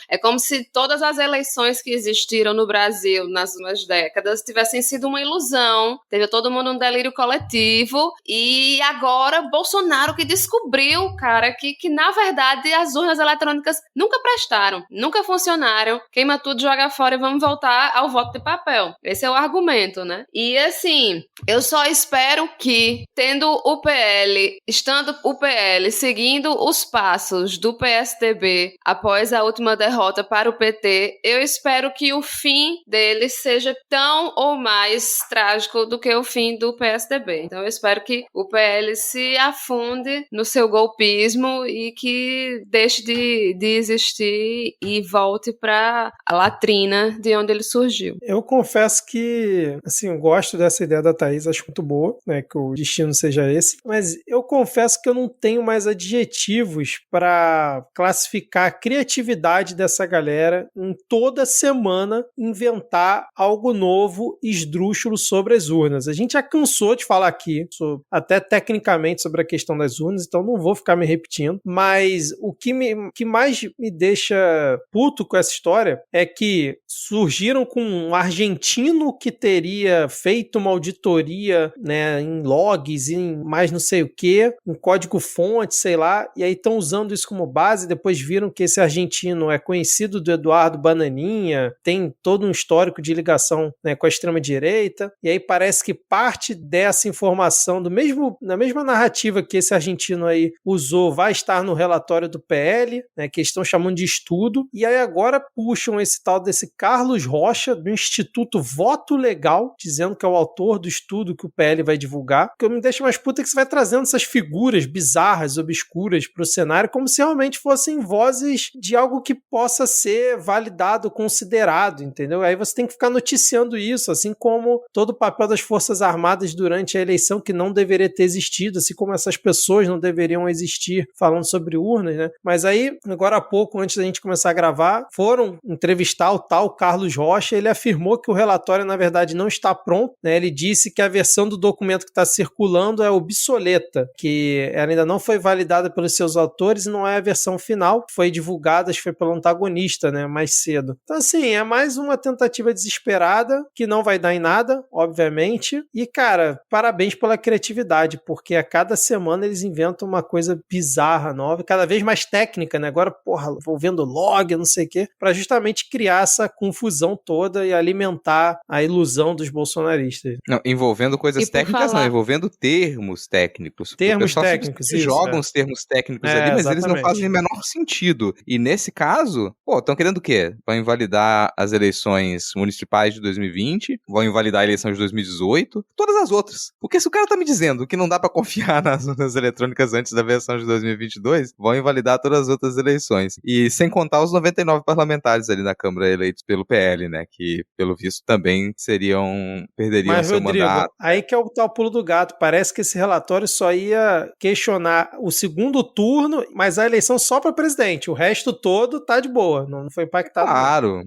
é como se todas as eleições que existiram no Brasil nas últimas décadas tivessem sido uma ilusão, teve todo mundo um delírio coletivo, e agora Bolsonaro que descobriu, cara, que na verdade as urnas eletrônicas nunca prestaram, nunca funcionaram, queima tudo, joga fora e vamos voltar ao voto de papel. Esse é o argumento, né? E assim, eu só espero que, estando o PL seguindo os passos do PSDB após a última derrota para o PT, eu espero que o fim dele seja tão ou mais trágico do que o fim do PSDB. Então eu espero que o PL se afunde no seu golpismo e que deixe de existir e volte para a latrina de onde ele surgiu. Eu confesso que, assim, eu gosto dessa ideia da Thaís, acho muito boa, né, que o destino seja esse, mas eu confesso que eu não tenho mais adjetivos para classificar a criatividade dessa galera em toda semana inventar algo novo, esdrúxulo sobre as urnas. A gente já cansou de falar aqui, até tecnicamente, sobre a questão das urnas, então não vou ficar me repetindo, mas o que mais me deixa puto com essa história é que surgiram com um argentino que teria feito uma auditoria, né, em logs, em mais não sei o que, um código-fonte, sei lá, e aí estão usando isso como base, depois viram que esse argentino é conhecido do Eduardo Bananinha, tem todo um histórico de ligação, né, com a extrema-direita, e aí parece que parte dessa informação, na mesma narrativa que esse argentino aí usou, vai estar no relatório do PL, né, que eles estão chamando de estudo, e aí agora puxam esse tal desse Carlos Rocha, do Instituto Voto Legal, dizendo que é o autor do estudo que o PL vai divulgar. O que me deixa mais puta é que você vai trazendo essas figuras bizarras, obscuras pro cenário, como se realmente fossem vozes de algo que possa ser validado, considerado, entendeu? Aí você tem que ficar noticiando isso, assim como todo o papel das Forças Armadas durante a eleição, que não deveria ter existido, assim como essas pessoas não deveriam existir falando sobre urnas, né? Mas aí, agora há pouco, antes da gente começar a gravar, foram entrevistar o tal Carlos Rocha, ele afirmou que o relatório, na verdade, não está pronto, né? Ele disse que a versão do documento que está circulando é obsoleta, que ela ainda não foi validada pelos seus autores e não é a versão final, foi divulgada, acho que foi pelo antagonista, né, mais cedo. Então, assim, é mais uma tentativa desesperada, que não vai dar em nada, obviamente, e, cara, parabéns pela criatividade, porque a cada semana eles inventam uma coisa bizarra, nova, cada vez mais técnica, né, agora, envolvendo log, não sei o quê, para justamente criar essa confusão toda e alimentar a ilusão dos bolsonaristas. Não, envolvendo coisas técnicas, não, envolvendo termos técnicos. Termos técnicos, isso. Jogam os termos técnicos ali, mas exatamente. Eles não fazem o menor sentido. E nesse caso, estão querendo o quê? Vão invalidar as eleições municipais de 2020, vão invalidar a eleição de 2018, todas as outras. Porque se o cara tá me dizendo que não dá pra confiar nas urnas eletrônicas antes da versão de 2022, vão invalidar todas as outras eleições. E sem contar os 99 parlamentares ali na Câmara eleitos pelo PL, né? Que, pelo visto, também perderiam Mas, seu Rodrigo, mandato. aí que é o tal pulo do gato. Parece que esse relatório só ia questionar o segundo turno, mas a eleição só para presidente. O resto todo tá de boa, não foi impactado.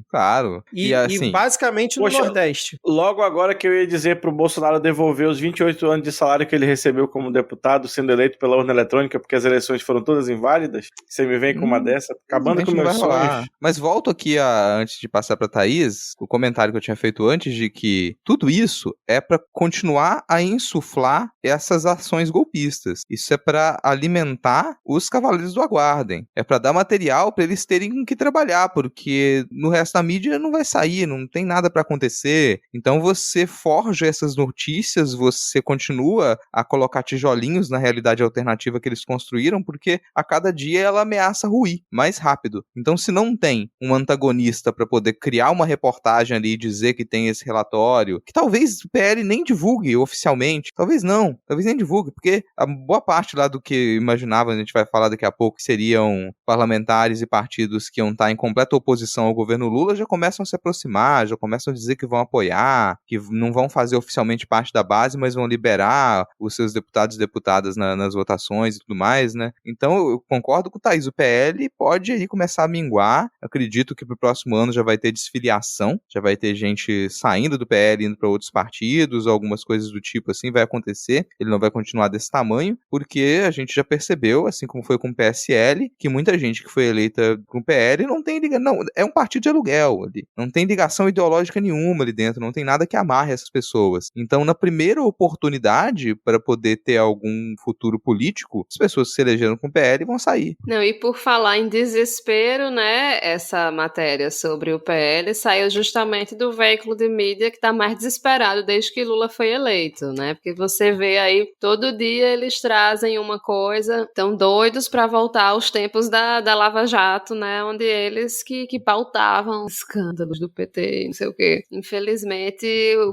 Claro. E assim, basicamente no Nordeste. Logo agora que eu ia dizer pro Bolsonaro devolver os 28 anos de salário que ele recebeu como deputado, sendo eleito pela urna eletrônica, porque as eleições foram todas inválidas, você me vem com uma dessa, acabando com meus sonhos. Mas volto aqui, antes de passar pra Thaís, o comentário que eu tinha feito antes de que tudo isso é pra continuar a insuflar essas ações golpistas. Isso é pra alimentar os cavaleiros do aguardem. É pra dar material pra eles terem com que trabalhar, porque no resto da mídia não vai sair, não tem nada pra acontecer. Então você forja essas notícias, você continua a colocar tijolinhos na realidade alternativa que eles construíram, porque a cada dia ela ameaça ruir mais rápido. Então se não tem um antagonista pra poder criar uma reportagem ali e dizer que tem esse relatório, que talvez o PL nem divulgue oficialmente, talvez nem divulgue, porque a boa parte lá do que imaginava, a gente vai falar daqui a pouco, que seriam parlamentares e partidos que iam estar em completa oposição ao governo Lula, já começam a se aproximar, já começam a dizer que vão apoiar, que não vão fazer oficialmente parte da base, mas vão liberar os seus deputados e deputadas nas votações e tudo mais, né? Então eu concordo com o Thaís, o PL pode aí começar a minguar, acredito que pro próximo ano já vai ter desfiliação, já vai ter gente saindo do PL, indo para outros partidos, algumas coisas do tipo assim vai acontecer, ele não vai continuar desse tamanho, porque a gente já percebeu, assim como foi com o PSL, que muita gente que foi eleita com o PL não tem ligação, não, é um partido de aluguel ali, não tem ligação ideológica nenhuma ali dentro, não tem nada que amarre essas pessoas. Então, na primeira oportunidade para poder ter algum futuro político, as pessoas que se elegeram com o PL vão sair. Não, e por falar em desespero, né, essa matéria sobre o PL saiu justamente do veículo de mídia que está mais desesperado desde que Lula foi eleito, né, porque você vê aí, todo dia eles trazem uma coisa, estão doidos para voltar aos tempos da Lava Jato, né, onde eles que pautavam escândalos do PT, não sei o quê. Infelizmente,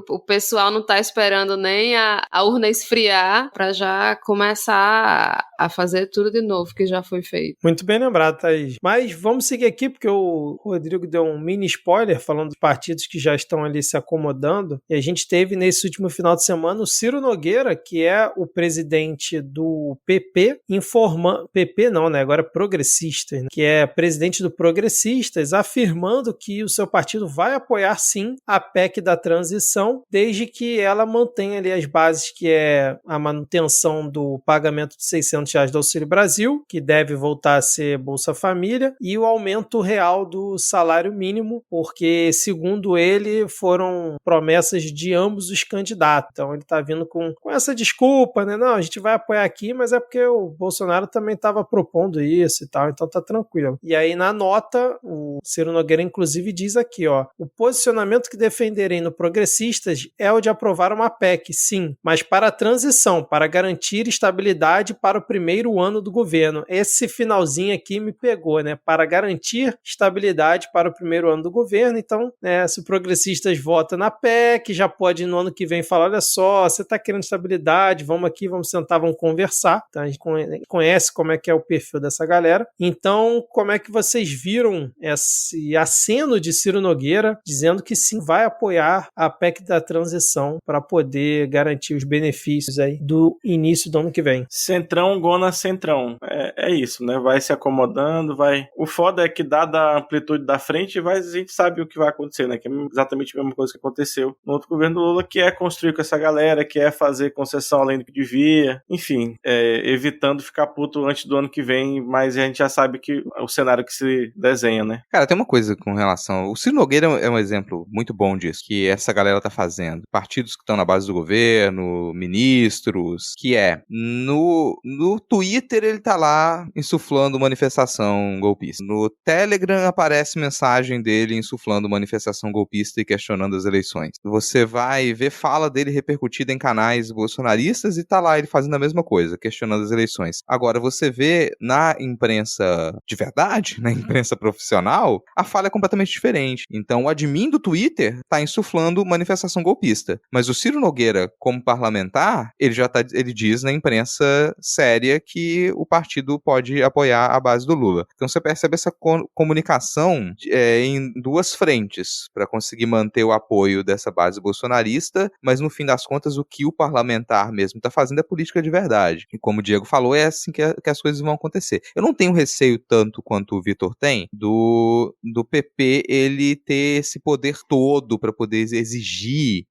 o pessoal não tá esperando nem a urna esfriar para já começar a fazer tudo de novo que já foi feito. Muito bem lembrado, Thaís. Mas vamos seguir aqui, porque o Rodrigo deu um mini spoiler falando dos partidos que já estão ali se acomodando. E a gente teve nesse último final de semana o Ciro Nogueira, que é o presidente do PP, informando... PP não, né? Agora Progressistas, né? Que é presidente do Progressistas, afirmando que o seu partido vai apoiar sim a PEC da transição, desde que ela mantenha ali as bases, que é a manutenção do pagamento de R$600 do Auxílio Brasil, que deve voltar a ser Bolsa Família, e o aumento real do salário mínimo, porque, segundo ele, foram promessas de ambos os candidatos. Então ele está vindo com essa desculpa, né? Não, a gente vai apoiar aqui, mas é porque o Bolsonaro também estava propondo isso e tal, então tá tranquilo. E aí na nota, o Ciro Nogueira inclusive diz aqui, ó, o posicionamento que defenderei no Progressistas é o de aprovar uma PEC, sim, mas para a transição, para garantir estabilidade para o primeiro ano do governo. Esse finalzinho aqui me pegou, né? Para garantir estabilidade para o primeiro ano do governo. Então, né, se o Progressistas vota na PEC, já pode no ano que vem falar, olha só, você está querendo estabilidade, vamos aqui, vamos sentar, vamos conversar. Então, a gente conhece como é que é o perfil dessa galera. Então, como é que vocês viram esse aceno de Ciro Nogueira dizendo que sim, vai apoiar a PEC da transição para poder garantir os benefícios aí do início do ano que vem? Centrão, gona centrão. É isso, né? Vai se acomodando, vai... O foda é que, dada a amplitude da frente, a gente sabe o que vai acontecer, né? Que é exatamente a mesma coisa que aconteceu no outro governo do Lula, que é construir com essa galera, que é fazer concessão além do que devia. Enfim, evitando ficar puto antes do ano que vem, mas a gente já sabe que o cenário que se desenha, né? Cara, tem uma coisa com relação... O Ciro Nogueira é um exemplo muito bom disso, que essa galera tá fazendo. Partidos que estão na base do governo, ministros, que no Twitter ele tá lá insuflando manifestação golpista. No Telegram aparece mensagem dele insuflando manifestação golpista e questionando as eleições. Você vai ver fala dele repercutida em canais bolsonaristas e tá lá ele fazendo a mesma coisa, questionando as eleições. Agora, você vê na imprensa imprensa de verdade, na imprensa profissional, a fala é completamente diferente. Então, o admin do Twitter está insuflando manifestação golpista. Mas o Ciro Nogueira, como parlamentar, ele diz na imprensa séria que o partido pode apoiar a base do Lula. Então, você percebe essa comunicação em duas frentes para conseguir manter o apoio dessa base bolsonarista, mas no fim das contas o que o parlamentar mesmo está fazendo é política de verdade. E como o Diego falou, é assim que as coisas vão acontecer. Eu não tenho receio tanto quanto o Vitor tem do PP ele ter esse poder todo para poder exigir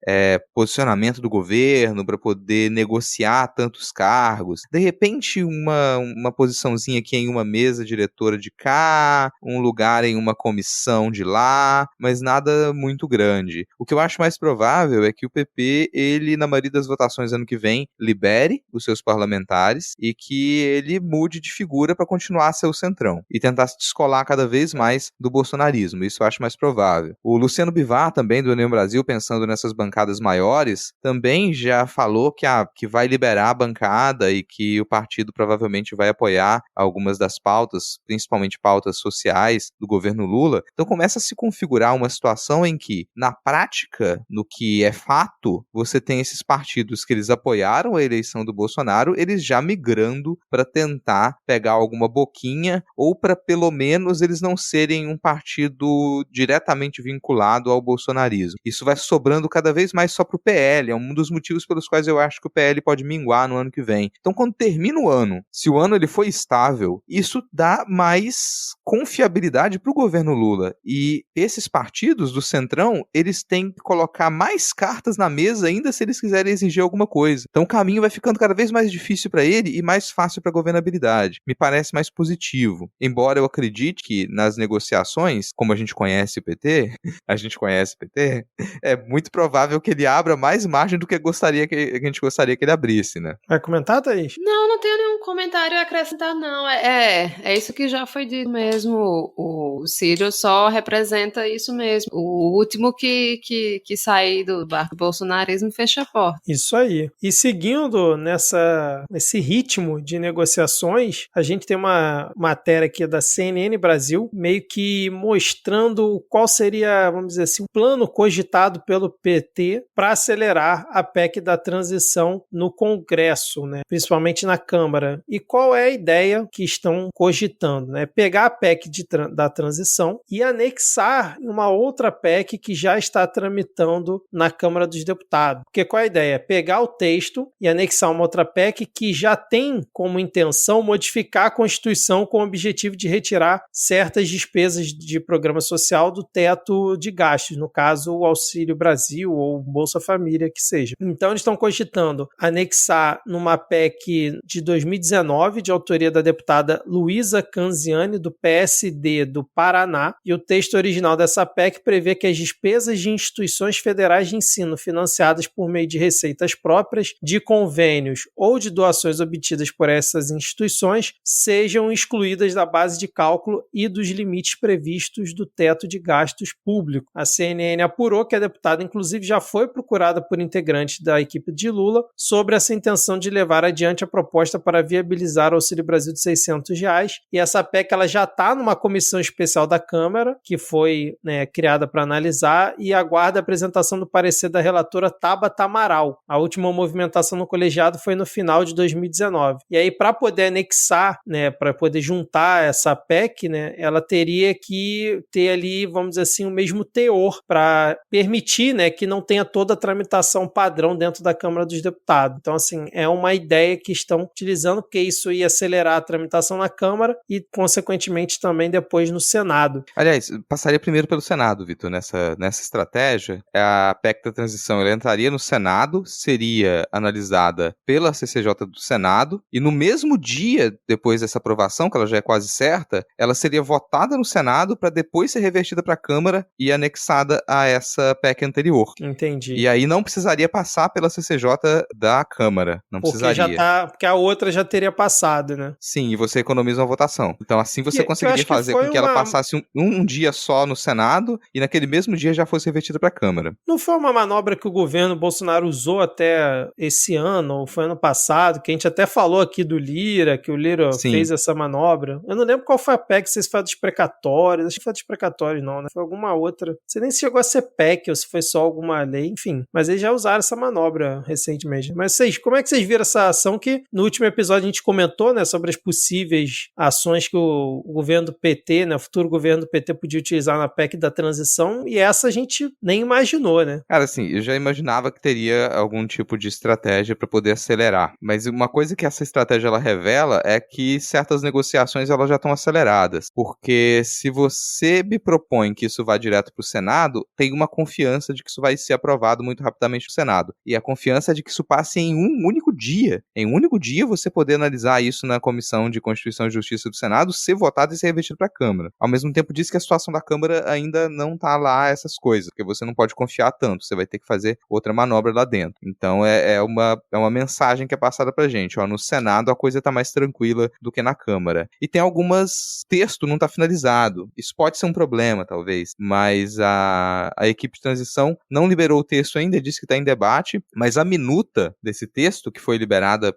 posicionamento do governo, para poder negociar tantos cargos. De repente uma posiçãozinha aqui em uma mesa diretora de cá, um lugar em uma comissão de lá, mas nada muito grande. O que eu acho mais provável é que o PP, ele, na maioria das votações ano que vem, libere os seus parlamentares e que ele mude de figura para continuar a ser o centrão e tentar se descolar cada vez mais do bolsonarismo. Isso eu acho mais provável. O Luciano Bivar, também do União Brasil, pensando nessas bancadas maiores, também já falou que vai liberar a bancada e que o partido provavelmente vai apoiar algumas das pautas, principalmente pautas sociais do governo Lula. Então começa a se configurar uma situação em que, na prática, no que é fato, você tem esses partidos que eles apoiaram a eleição do Bolsonaro, eles já migrando para tentar pegar alguma boquinha ou para pelo menos eles não serem um partido diretamente vinculado ao bolsonarismo. Isso vai sobrando cada vez mais só para o PL, é um dos motivos pelos quais eu acho que o PL pode minguar no ano que vem. Então quando termina o ano, se o ano ele foi estável, isso dá mais confiabilidade para o governo Lula. E esses partidos do Centrão, eles têm que colocar mais cartas na mesa ainda se eles quiserem exigir alguma coisa. Então o caminho vai ficando cada vez mais difícil para ele e mais fácil para a governabilidade. Me parece mais positivo. Embora eu acredite que nas negociações, como a gente conhece o PT, é muito provável que ele abra mais margem do que a gente gostaria que ele abrisse, né? Vai comentar, Thaís? Não tenho nenhum comentário a acrescentar, não. É isso que já foi dito mesmo. O Ciro só representa isso mesmo. O último que sair do barco do bolsonarismo fecha a porta. Isso aí. E seguindo nesse ritmo de negociações, a gente tem uma matéria aqui da CNN Brasil, meio que mostrando qual seria, vamos dizer assim, o plano cogitado pelo PT para acelerar a PEC da transição no Congresso, né? Principalmente na Câmara. E qual é a ideia que estão cogitando, né? Pegar a PEC da transição e anexar uma outra PEC que já está tramitando na Câmara dos Deputados. Porque qual é a ideia? Pegar o texto e anexar uma outra PEC que já tem como intenção modificar a Constituição com o objetivo de retirar certas despesas de programa social do teto de gastos, no caso o Auxílio Brasil ou Bolsa Família, que seja. Então eles estão cogitando anexar numa PEC de 2019, de autoria da deputada Luísa Canziani, do PSD do Paraná, e o texto original dessa PEC prevê que as despesas de instituições federais de ensino financiadas por meio de receitas próprias, de convênios ou de doações obtidas por essas instituições sejam excluídas da base de cálculo e dos limites previstos do teto de gastos públicos. A CNN apurou que a deputada, inclusive, já foi procurada por integrantes da equipe de Lula sobre essa intenção de levar adiante a proposta para viabilizar o Auxílio Brasil de R$600, e essa PEC ela já está numa comissão especial da Câmara, que foi criada para analisar, e aguarda a apresentação do parecer da relatora Tabata Amaral. A última movimentação no colegiado foi no final de 2019. E aí, para poder anexar, para poder juntar essa PEC, ela teria que ter ali, vamos dizer assim, o mesmo teor para permitir que não tenha toda a tramitação padrão dentro da Câmara dos Deputados. Então, assim, é uma ideia que estão utilizando, porque isso ia acelerar a tramitação na Câmara e, consequentemente, também depois no Senado. Aliás, passaria primeiro pelo Senado, Vitor, nessa estratégia. A PEC da transição ela entraria no Senado, seria analisada pela CCJ do Senado, e no mesmo dia, depois dessa aprovação, que ela já é quase certa, ela seria votada no Senado para depois ser revertida para a Câmara e anexada a essa PEC anterior. Entendi. E aí não precisaria passar pela CCJ da Câmara. Não precisaria. Porque a outra já teria passado, né? Sim, e você economiza uma votação. Então assim você Que eu conseguiria acho que fazer foi com que ela uma- passasse um dia só no Senado e naquele mesmo dia já fosse revertida para a Câmara. Não foi uma manobra que o governo Bolsonaro usou até esse ano, ou foi ano passado, que a gente até falou aqui do Lira, que o Lira Sim. fez essa manobra. Eu não lembro qual foi a PEC, se foi a dos precatórios, acho que foi a dos precatórios não, né? Foi alguma outra. Não sei nem se chegou a ser PEC ou se foi só alguma lei, enfim. Mas eles já usaram essa manobra recentemente. Mas vocês, como é que vocês viram essa ação que no último episódio a gente comentou, né, sobre as possíveis ações que o governo do PT, né, o futuro governo do PT podia utilizar na PEC da transição, e essa a gente nem imaginou, né? Cara, assim, eu já imaginava que teria algum tipo de estratégia para poder acelerar. Mas uma coisa que essa estratégia ela revela é que certas negociações elas já estão aceleradas. Porque se você me propõe que isso vá direto para o Senado, tem uma confiança de que isso vai ser aprovado muito rapidamente no Senado. E a confiança de que isso passe em um único dia. Em um único dia você poder analisar isso na Comissão de Constituição e Justiça do Senado, ser votado e ser revertido para a Câmara. Ao mesmo tempo diz que a situação da Câmara ainda não tá lá essas coisas, porque você não pode confiar tanto, você vai ter que fazer outra manobra lá dentro. Então é uma mensagem que é passada pra gente, ó, no Senado a coisa tá mais tranquila do que na Câmara. E tem algumas texto não tá finalizado. Isso pode ser um problema, talvez, mas a equipe de transição não liberou o texto ainda, disse que tá em debate, mas a minuta desse texto, que foi liberada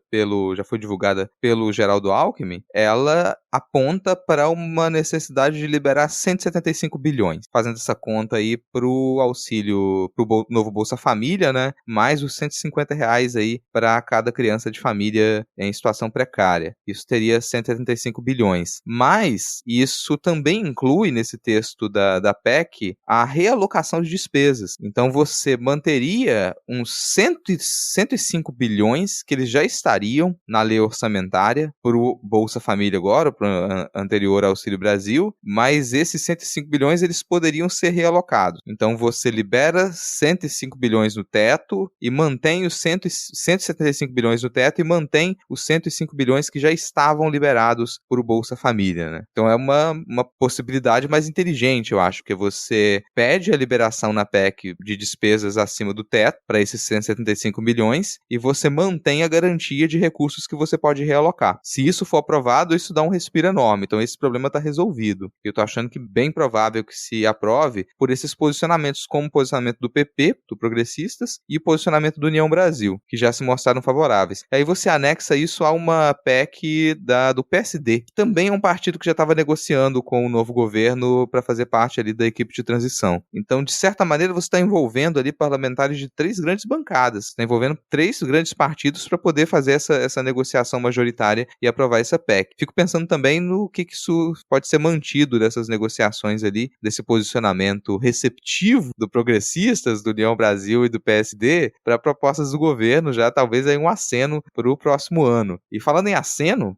já foi divulgada pelo Geraldo Alckmin, ela aponta para uma necessidade de liberar 175 bilhões, fazendo essa conta aí pro auxílio, pro novo Bolsa Família, né, mais os R$150 aí para cada criança de família em situação precária. Isso teria 175 bilhões. Mas isso também inclui nesse texto da PEC a realocação de despesas. Então você manteria uns 105 bilhões que eles já estariam na lei orçamentária pro Bolsa Família agora, pro anterior Auxílio Brasil, mas esses 105 bilhões eles poderiam ser realocados. Então você libera 105 bilhões no teto e mantém os 175 bilhões no teto e mantém os 105 bilhões que já estavam liberados por o Bolsa Família, né? Então é uma possibilidade mais inteligente, eu acho, que você pede a liberação na PEC de despesas acima do teto para esses 175 bilhões e você mantém a garantia de recursos que você pode realocar. Se isso for aprovado, isso dá um respiro enorme. Então esse problema está resolvido. Eu estou achando que bem provável que se aprove por esses posicionamentos, como o posicionamento do PP, do Progressistas, e o posicionamento do União Brasil, que já se mostraram favoráveis. Aí você anexa isso a uma PEC do PSD, que também é um partido que já estava negociando com o novo governo para fazer parte ali da equipe de transição. Então, de certa maneira, você está envolvendo ali parlamentares de 3 grandes bancadas, está envolvendo 3 grandes partidos para poder fazer essa negociação majoritária e aprovar essa PEC. Fico pensando também no que isso pode ser mantido dessas negociações ali, desse posicionamento receptivo do Progressistas, do União Brasil e do PSD para propostas do governo, já talvez aí um aceno para o próximo ano. E falando em aceno,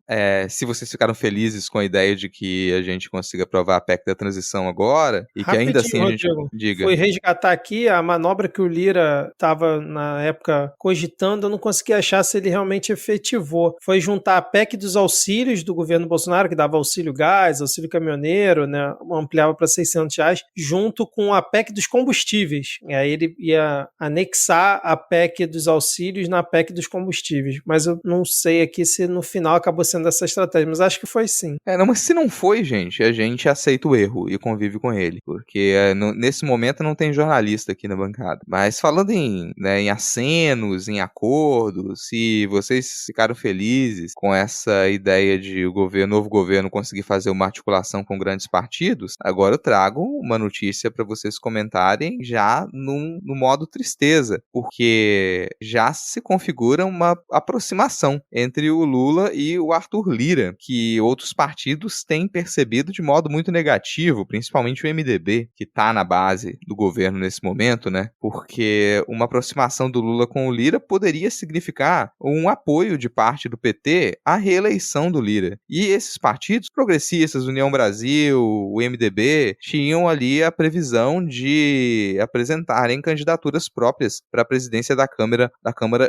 se vocês ficaram felizes com a ideia de que a gente consiga aprovar a PEC da transição agora, e que ainda assim a gente... Diga. Foi resgatar aqui a manobra que o Lira estava na época cogitando, eu não consegui achar se ele realmente efetivou. Foi juntar a PEC dos auxílios do governo Bolsonaro, que dava auxílio gás, auxílio caminhoneiro, né, ampliava para R$600, junto com a PEC dos combustíveis. E aí ele ia anexar a PEC dos auxílios na PEC dos combustíveis. Mas eu não sei aqui se no final acabou sendo essa estratégia, mas acho que foi sim. Não, mas se não foi, gente, a gente aceita o erro e convive com ele, porque nesse momento não tem jornalista aqui na bancada. Mas falando em acenos, em acordos, se vocês ficaram felizes com essa ideia de o novo governo conseguir fazer uma articulação com grandes partidos, agora eu trago uma notícia para vocês comentarem já no modo tristeza, porque já se configura uma aproximação entre o Lula e o Arthur Lira, que outros partidos têm percebido de modo muito negativo, principalmente o MDB, que está na base do governo nesse momento, né? Porque uma aproximação do Lula com o Lira poderia significar um apoio de parte do PT à reeleição do Lira. E esses partidos progressistas, União Brasil, o MDB, tinham ali a previsão de apresentarem candidaturas próprias para a presidência da Câmara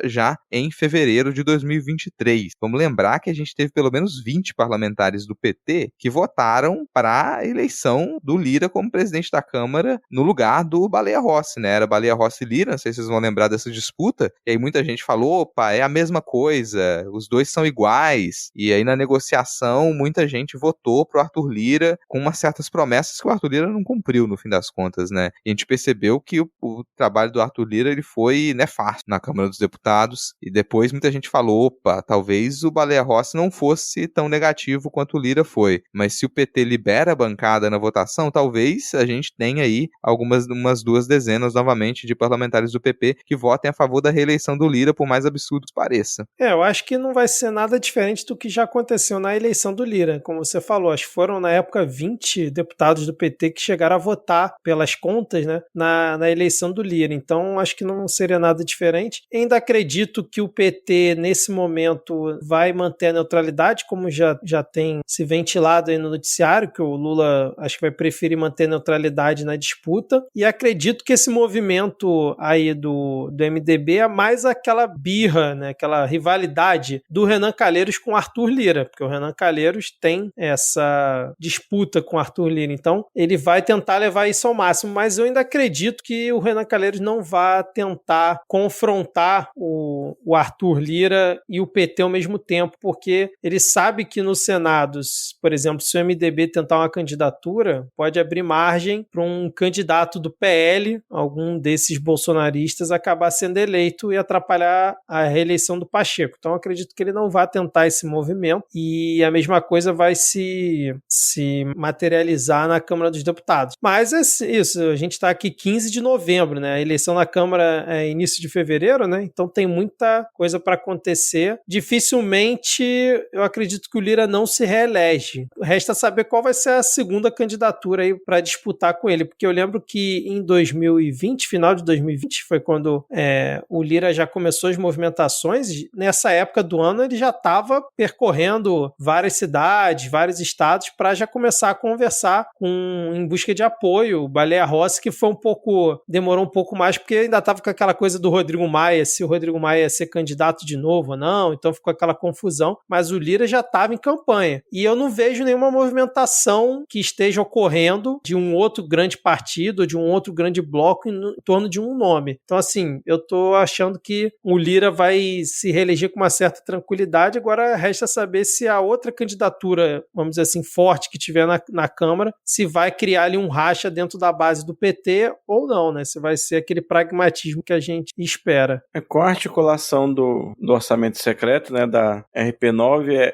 já em fevereiro de 2023. Vamos lembrar que a gente teve pelo menos 20 parlamentares do PT que votaram para a eleição do Lira como presidente da Câmara no lugar do Baleia Rossi, né? Era Baleia Rossi e Lira, não sei se vocês vão lembrar dessa disputa, e aí muita gente falou, opa, é a mesma coisa, dois são iguais. E aí na negociação muita gente votou pro Arthur Lira com umas certas promessas que o Arthur Lira não cumpriu no fim das contas, né? E a gente percebeu que o trabalho do Arthur Lira ele foi nefasto na Câmara dos Deputados e depois muita gente falou, opa, talvez o Baleia Rossi não fosse tão negativo quanto o Lira foi, mas se o PT libera a bancada na votação, talvez a gente tenha aí umas 2 dezenas novamente de parlamentares do PP que votem a favor da reeleição do Lira, por mais absurdo que pareça. Eu acho que não vai ser nada diferente do que já aconteceu na eleição do Lira, como você falou, acho que foram na época 20 deputados do PT que chegaram a votar pelas contas, né, na eleição do Lira, então acho que não seria nada diferente. Ainda acredito que o PT nesse momento vai manter a neutralidade, como já tem se ventilado aí no noticiário, que o Lula acho que vai preferir manter a neutralidade na disputa, e acredito que esse movimento aí do MDB é mais aquela birra, né, aquela rivalidade do Renan Calheiros com o Arthur Lira, porque o Renan Calheiros tem essa disputa com o Arthur Lira, então ele vai tentar levar isso ao máximo, mas eu ainda acredito que o Renan Calheiros não vai tentar confrontar o Arthur Lira e o PT ao mesmo tempo, porque ele sabe que no Senado, por exemplo, se o MDB tentar uma candidatura, pode abrir margem para um candidato do PL, algum desses bolsonaristas, acabar sendo eleito e atrapalhar a reeleição do Pacheco. Então, eu acredito que ele não vai tentar esse movimento e a mesma coisa vai se materializar na Câmara dos Deputados. Mas é isso, a gente está aqui 15 de novembro, né? A eleição na Câmara é início de fevereiro, né? Então tem muita coisa para acontecer. Dificilmente eu acredito que o Lira não se reelege. Resta saber qual vai ser a segunda candidatura aí para disputar com ele, porque eu lembro que em 2020, final de 2020, foi quando o Lira já começou as movimentações. Nessa época do ano ele já estava percorrendo várias cidades, vários estados para já começar a conversar em busca de apoio. O Baleia Rossi, que demorou um pouco mais, porque ainda estava com aquela coisa do Rodrigo Maia, se o Rodrigo Maia ia ser candidato de novo ou não, então ficou aquela confusão, mas o Lira já estava em campanha. E eu não vejo nenhuma movimentação que esteja ocorrendo de um outro grande partido, de um outro grande bloco em torno de um nome. Então, assim, eu tô achando que o Lira vai se reeleger com uma certa tranquilidade, agora resta saber se a outra candidatura, vamos dizer assim, forte que tiver na Câmara, se vai criar ali um racha dentro da base do PT ou não, né? Se vai ser aquele pragmatismo que a gente espera. Com a articulação do orçamento secreto, né, da RP9,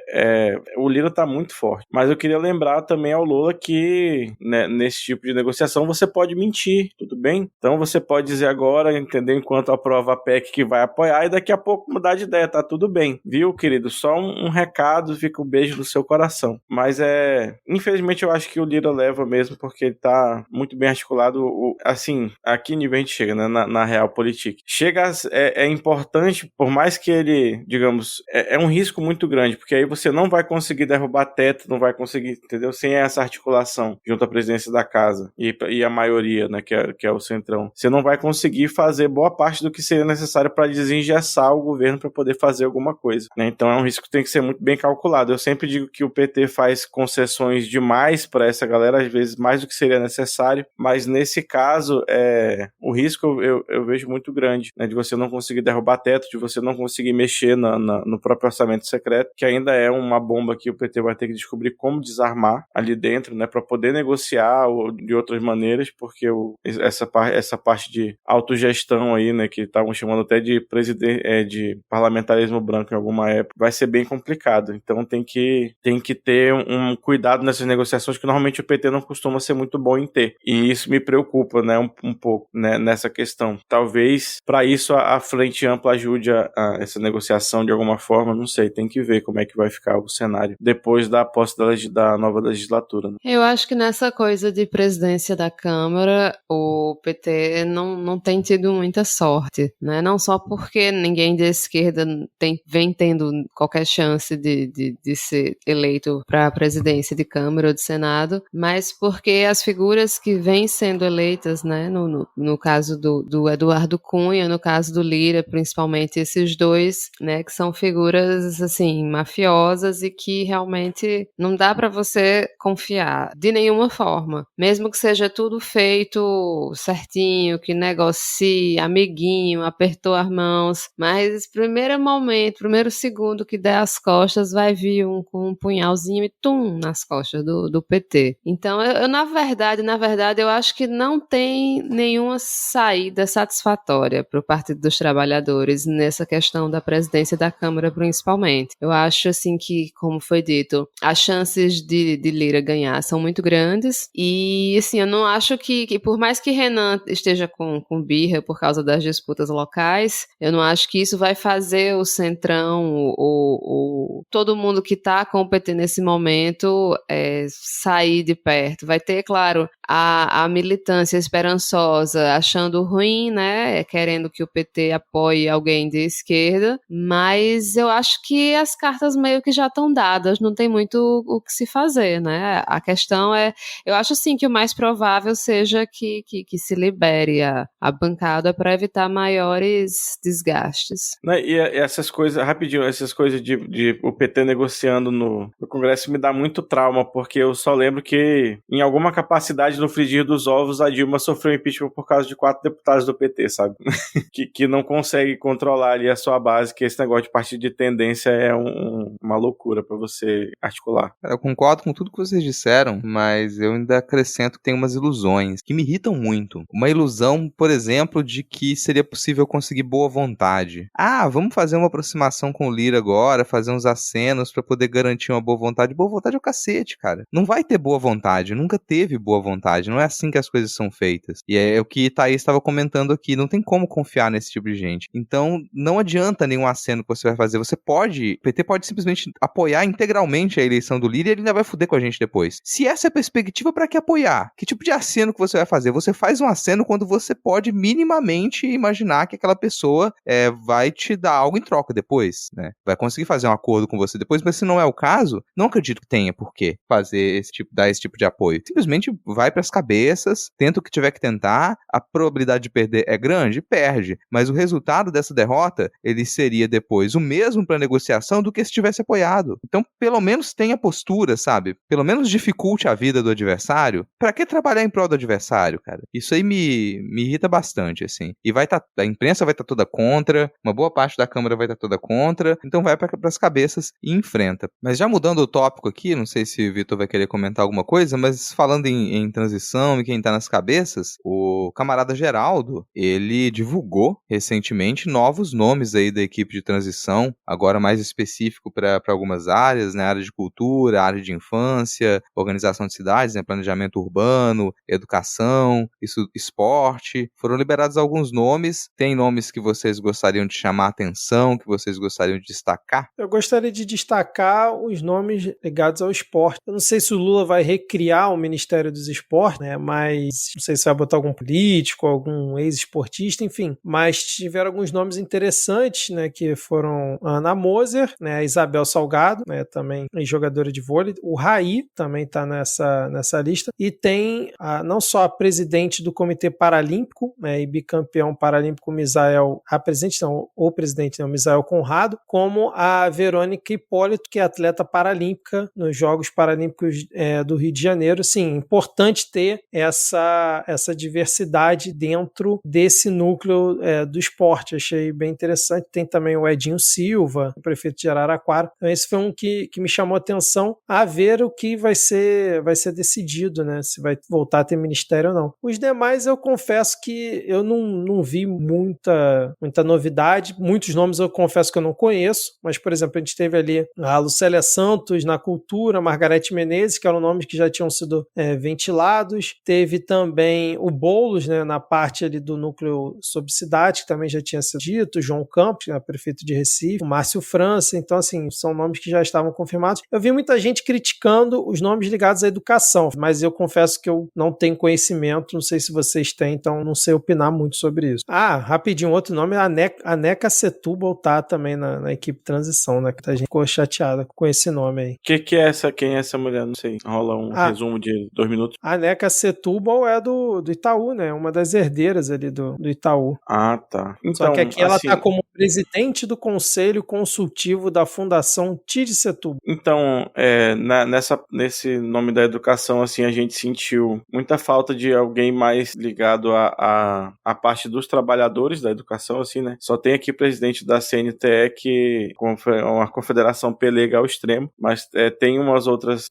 o Lira tá muito forte. Mas eu queria lembrar também ao Lula que, né, nesse tipo de negociação você pode mentir, tudo bem? Então você pode dizer agora, entendeu, enquanto aprova a PEC que vai apoiar e daqui a pouco mudar de ideia, tá tudo bem. Viu, querido? Só um recado, fica um beijo no seu coração. Mas infelizmente eu acho que o Lira leva mesmo, porque ele tá muito bem articulado, assim, a que nível a gente chega, né, na realpolitik. É importante, por mais que ele, digamos, é um risco muito grande, porque aí você não vai conseguir derrubar teto, não vai conseguir, entendeu? Sem essa articulação junto à presidência da casa e a maioria, né, que é o centrão. Você não vai conseguir fazer boa parte do que seria necessário para desengessar o governo para poder fazer alguma coisa, né? Então é um risco que tem que ser muito bem calculado. Eu sempre digo que o PT faz concessões demais para essa galera, às vezes mais do que seria necessário, mas nesse caso, o risco eu vejo muito grande, né, de você não conseguir derrubar teto, de você não conseguir mexer no próprio orçamento secreto, que ainda é uma bomba que o PT vai ter que descobrir como desarmar ali dentro, né, para poder negociar de outras maneiras, porque essa parte de autogestão aí, né, que estavam chamando até de de parlamentarismo branco em alguma época, vai ser bem complicado. Então tem que ter um cuidado nessas negociações que normalmente o PT não costuma ser muito bom em ter. E isso me preocupa, né, um pouco, né, nessa questão. Talvez para isso a Frente Ampla ajude a essa negociação de alguma forma, não sei, tem que ver como é que vai ficar o cenário depois da posse da nova legislatura, né? Eu acho que nessa coisa de presidência da Câmara, o PT não tem tido muita sorte, né? Não só porque ninguém da esquerda vem tendo qualquer chance de ser eleito para a presidência de Câmara ou de Senado, mas porque as figuras que vêm sendo eleitas, né, no caso do Eduardo Cunha, no caso do Lira, principalmente esses dois, né, que são figuras, assim, mafiosas e que realmente não dá para você confiar de nenhuma forma, mesmo que seja tudo feito certinho, que negocie, amiguinho, apertou as mãos, mas primeiro primeiro segundo que der as costas, vai vir um com um punhalzinho e tum nas costas do PT. Então, eu na verdade, eu acho que não tem nenhuma saída satisfatória para o Partido dos Trabalhadores nessa questão da presidência da Câmara, principalmente. Eu acho, assim, que, como foi dito, as chances de Lira ganhar são muito grandes e, assim, eu não acho que por mais que Renan esteja com birra por causa das disputas locais, eu não acho que isso vai fazer o Centrão, todo mundo que está com o PT nesse momento sair de perto. Vai ter, claro, a militância esperançosa achando ruim, né, querendo que o PT apoie alguém de esquerda, mas eu acho que as cartas meio que já estão dadas, não tem muito o que se fazer, né, a questão eu acho sim que o mais provável seja que se libere a bancada para evitar maiores desgastes. E essas coisas, rapidinho, essas coisas de o PT negociando no Congresso me dá muito trauma, porque eu só lembro que em alguma capacidade no frigir dos ovos a Dilma sofreu impeachment por causa de 4 deputados do PT, sabe? que não consegue controlar ali a sua base, que esse negócio de partido de tendência é uma loucura pra você articular. Eu concordo com tudo que vocês disseram, mas eu ainda acrescento que tem umas ilusões que me irritam muito. Uma ilusão, por exemplo, de que seria possível conseguir boa vontade. Vamos fazer uma aproximação com o Lira agora, fazer uns acenos pra poder garantir uma boa vontade. Boa vontade é o cacete, cara. Não vai ter boa vontade, nunca teve boa vontade, não é assim que as coisas são feitas. E é o que Thaís estava comentando aqui, não tem como confiar nesse tipo de gente. Então, não adianta nenhum aceno que você vai fazer. O PT pode simplesmente apoiar integralmente a eleição do Lira e ele ainda vai fuder com a gente depois. Se essa é a perspectiva, pra que apoiar? Que tipo de aceno que você vai fazer? Você faz um aceno quando você pode minimamente imaginar que aquela pessoa vai te dar algo em troca depois, né? Vai conseguir fazer um acordo com você depois, mas se não é o caso, não acredito que tenha por que dar esse tipo de apoio. Simplesmente vai pras cabeças, tenta o que tiver que tentar, a probabilidade de perder é grande? Perde, mas o resultado dessa derrota, ele seria depois o mesmo pra negociação do que se tivesse apoiado. Então, pelo menos tenha postura, sabe? Pelo menos dificulte a vida do adversário. Pra que trabalhar em prol do adversário, cara? Isso aí me irrita bastante, assim. E a imprensa vai estar toda contra, uma boa parte da Câmara vai estar toda contra, então vai pras cabeças e enfrenta. Mas já mudando o tópico aqui, não sei se o Vitor vai querer comentar alguma coisa, mas falando em transição e quem tá nas cabeças, o camarada Geraldo, ele divulgou recentemente novos nomes aí da equipe de transição, agora mais específico para algumas áreas, né, área de cultura, área de infância, organização de cidades, né, planejamento urbano, educação, esporte. Foram liberados alguns nomes. Tem nomes que vocês gostariam de chamar a atenção, que vocês gostariam de destacar? Eu gostaria de destacar os nomes ligados ao esporte. Eu não sei se o Lula vai recriar o Ministério dos Esportes, né, mas não sei se vai botar algum político, algum ex-esportista, enfim. Mas tiveram alguns nomes interessantes, né, que foram a Ana Moser, né, a Isabel Salgado, né, também jogadora de vôlei, o Raí também está nessa lista, e tem não só a presidente do Comitê Paralímpico, né, e bicampeão paralímpico o presidente, o Misael Conrado, como a Verônica Hipólito, que é atleta paralímpica nos Jogos Paralímpicos do Rio de Janeiro. Sim, importante ter essa diversidade dentro desse núcleo do esporte. Achei bem interessante. Tem também o Edinho Silva, o prefeito de Araraquara. Então esse foi um que me chamou a atenção, a ver o que vai ser decidido, né? Se vai voltar a ter ministério ou não. Os demais, eu confesso que eu não vi muita novidade. Muitos nomes eu confesso que eu não conheço, mas, por exemplo, a gente teve ali a Lucélia Santos na cultura, Margarete Menezes, que eram nomes que já tinham sido ventilados. Teve também o Boulos, né, na parte ali do núcleo sobre cidade, que também já tinha sido dito, João Campos, né, prefeito de Recife, o Márcio França. Então, assim, são nomes que já estavam confirmados. Eu vi muita gente criticando os nomes ligados à educação, mas eu confesso que eu não tenho conhecimento, não sei se vocês têm, então não sei opinar muito sobre isso. Rapidinho, outro nome, a Neca Setúbal tá também na equipe de transição, né, que a gente ficou chateada com esse nome aí. Quem é essa mulher? Não sei, rola um resumo de 2 minutos. A Neca Setúbal é do Itaú, né, uma das herdeiras ali do Itaú. Tá. Então, só que aqui ela tá como presidente do Conselho Consultivo da Fundação Tide Setúbal. Então, nesse nome da educação, assim, a gente sentiu muita falta de alguém mais ligado à parte dos trabalhadores da educação, assim, né? Só tem aqui presidente da CNTE, que uma confederação pelega ao extremo, mas tem umas outras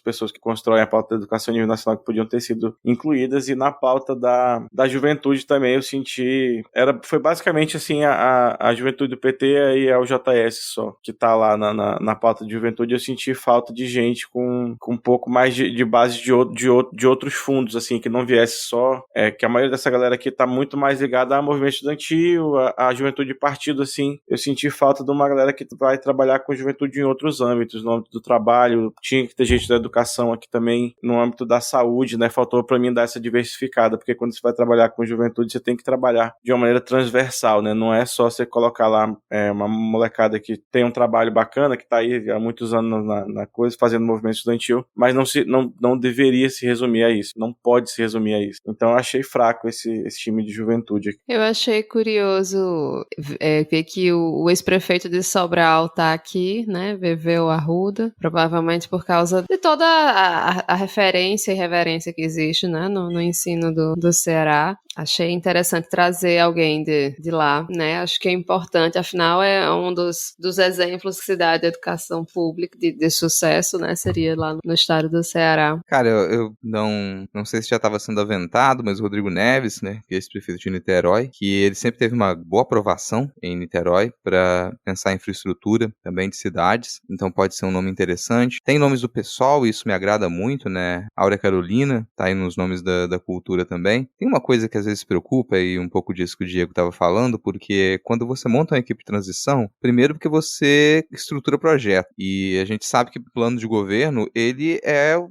pessoas que constroem a pauta da educação a nível nacional que podiam ter sido incluídas, e na pauta da juventude também eu senti, foi basicamente assim, a juventude do PT e a UJS só, que tá lá na pauta de juventude. Eu senti falta de gente com um pouco mais de base de outros fundos, assim, que não viesse só, que a maioria dessa galera aqui tá muito mais ligada a movimento estudantil, a juventude de partido, assim. Eu senti falta de uma galera que vai trabalhar com juventude em outros âmbitos, no âmbito do trabalho. Tinha que ter gente da educação aqui também, no âmbito da saúde, né? Faltou pra mim dar essa diversificada, porque quando você vai trabalhar com juventude, você tem que trabalhar de uma maneira transversal, né? Não é só você colocar lá uma molecada que tem um trabalho bacana, que tá aí há muitos anos na coisa, fazendo movimento estudantil, mas não deveria se resumir a isso, não pode se resumir a isso. Então eu achei fraco esse time de juventude aqui. Eu achei curioso ver que o ex-prefeito de Sobral tá aqui, né, Viveu Arruda, provavelmente por causa de toda a referência e reverência que existe, né, no ensino do Ceará. Achei interessante trazer alguém de lá, né, acho que é importante, afinal é um dos exemplos que se dá de educação pública de sucesso, né, seria lá no estado do Ceará. Cara, eu não sei se já estava sendo aventado, mas o Rodrigo Neves, né, que é ex-prefeito de Niterói, que ele sempre teve uma boa aprovação em Niterói para pensar em infraestrutura também de cidades, então pode ser um nome interessante. Tem nomes do pessoal, e isso me agrada muito, né, Áurea Carolina, tá aí nos nomes da cultura também. Tem uma coisa que às vezes preocupa, e um pouco disso que o Diego estava falando, porque quando você monta uma equipe de transição, primeiro porque você estrutura projeto, e a gente sabe que o plano de governo,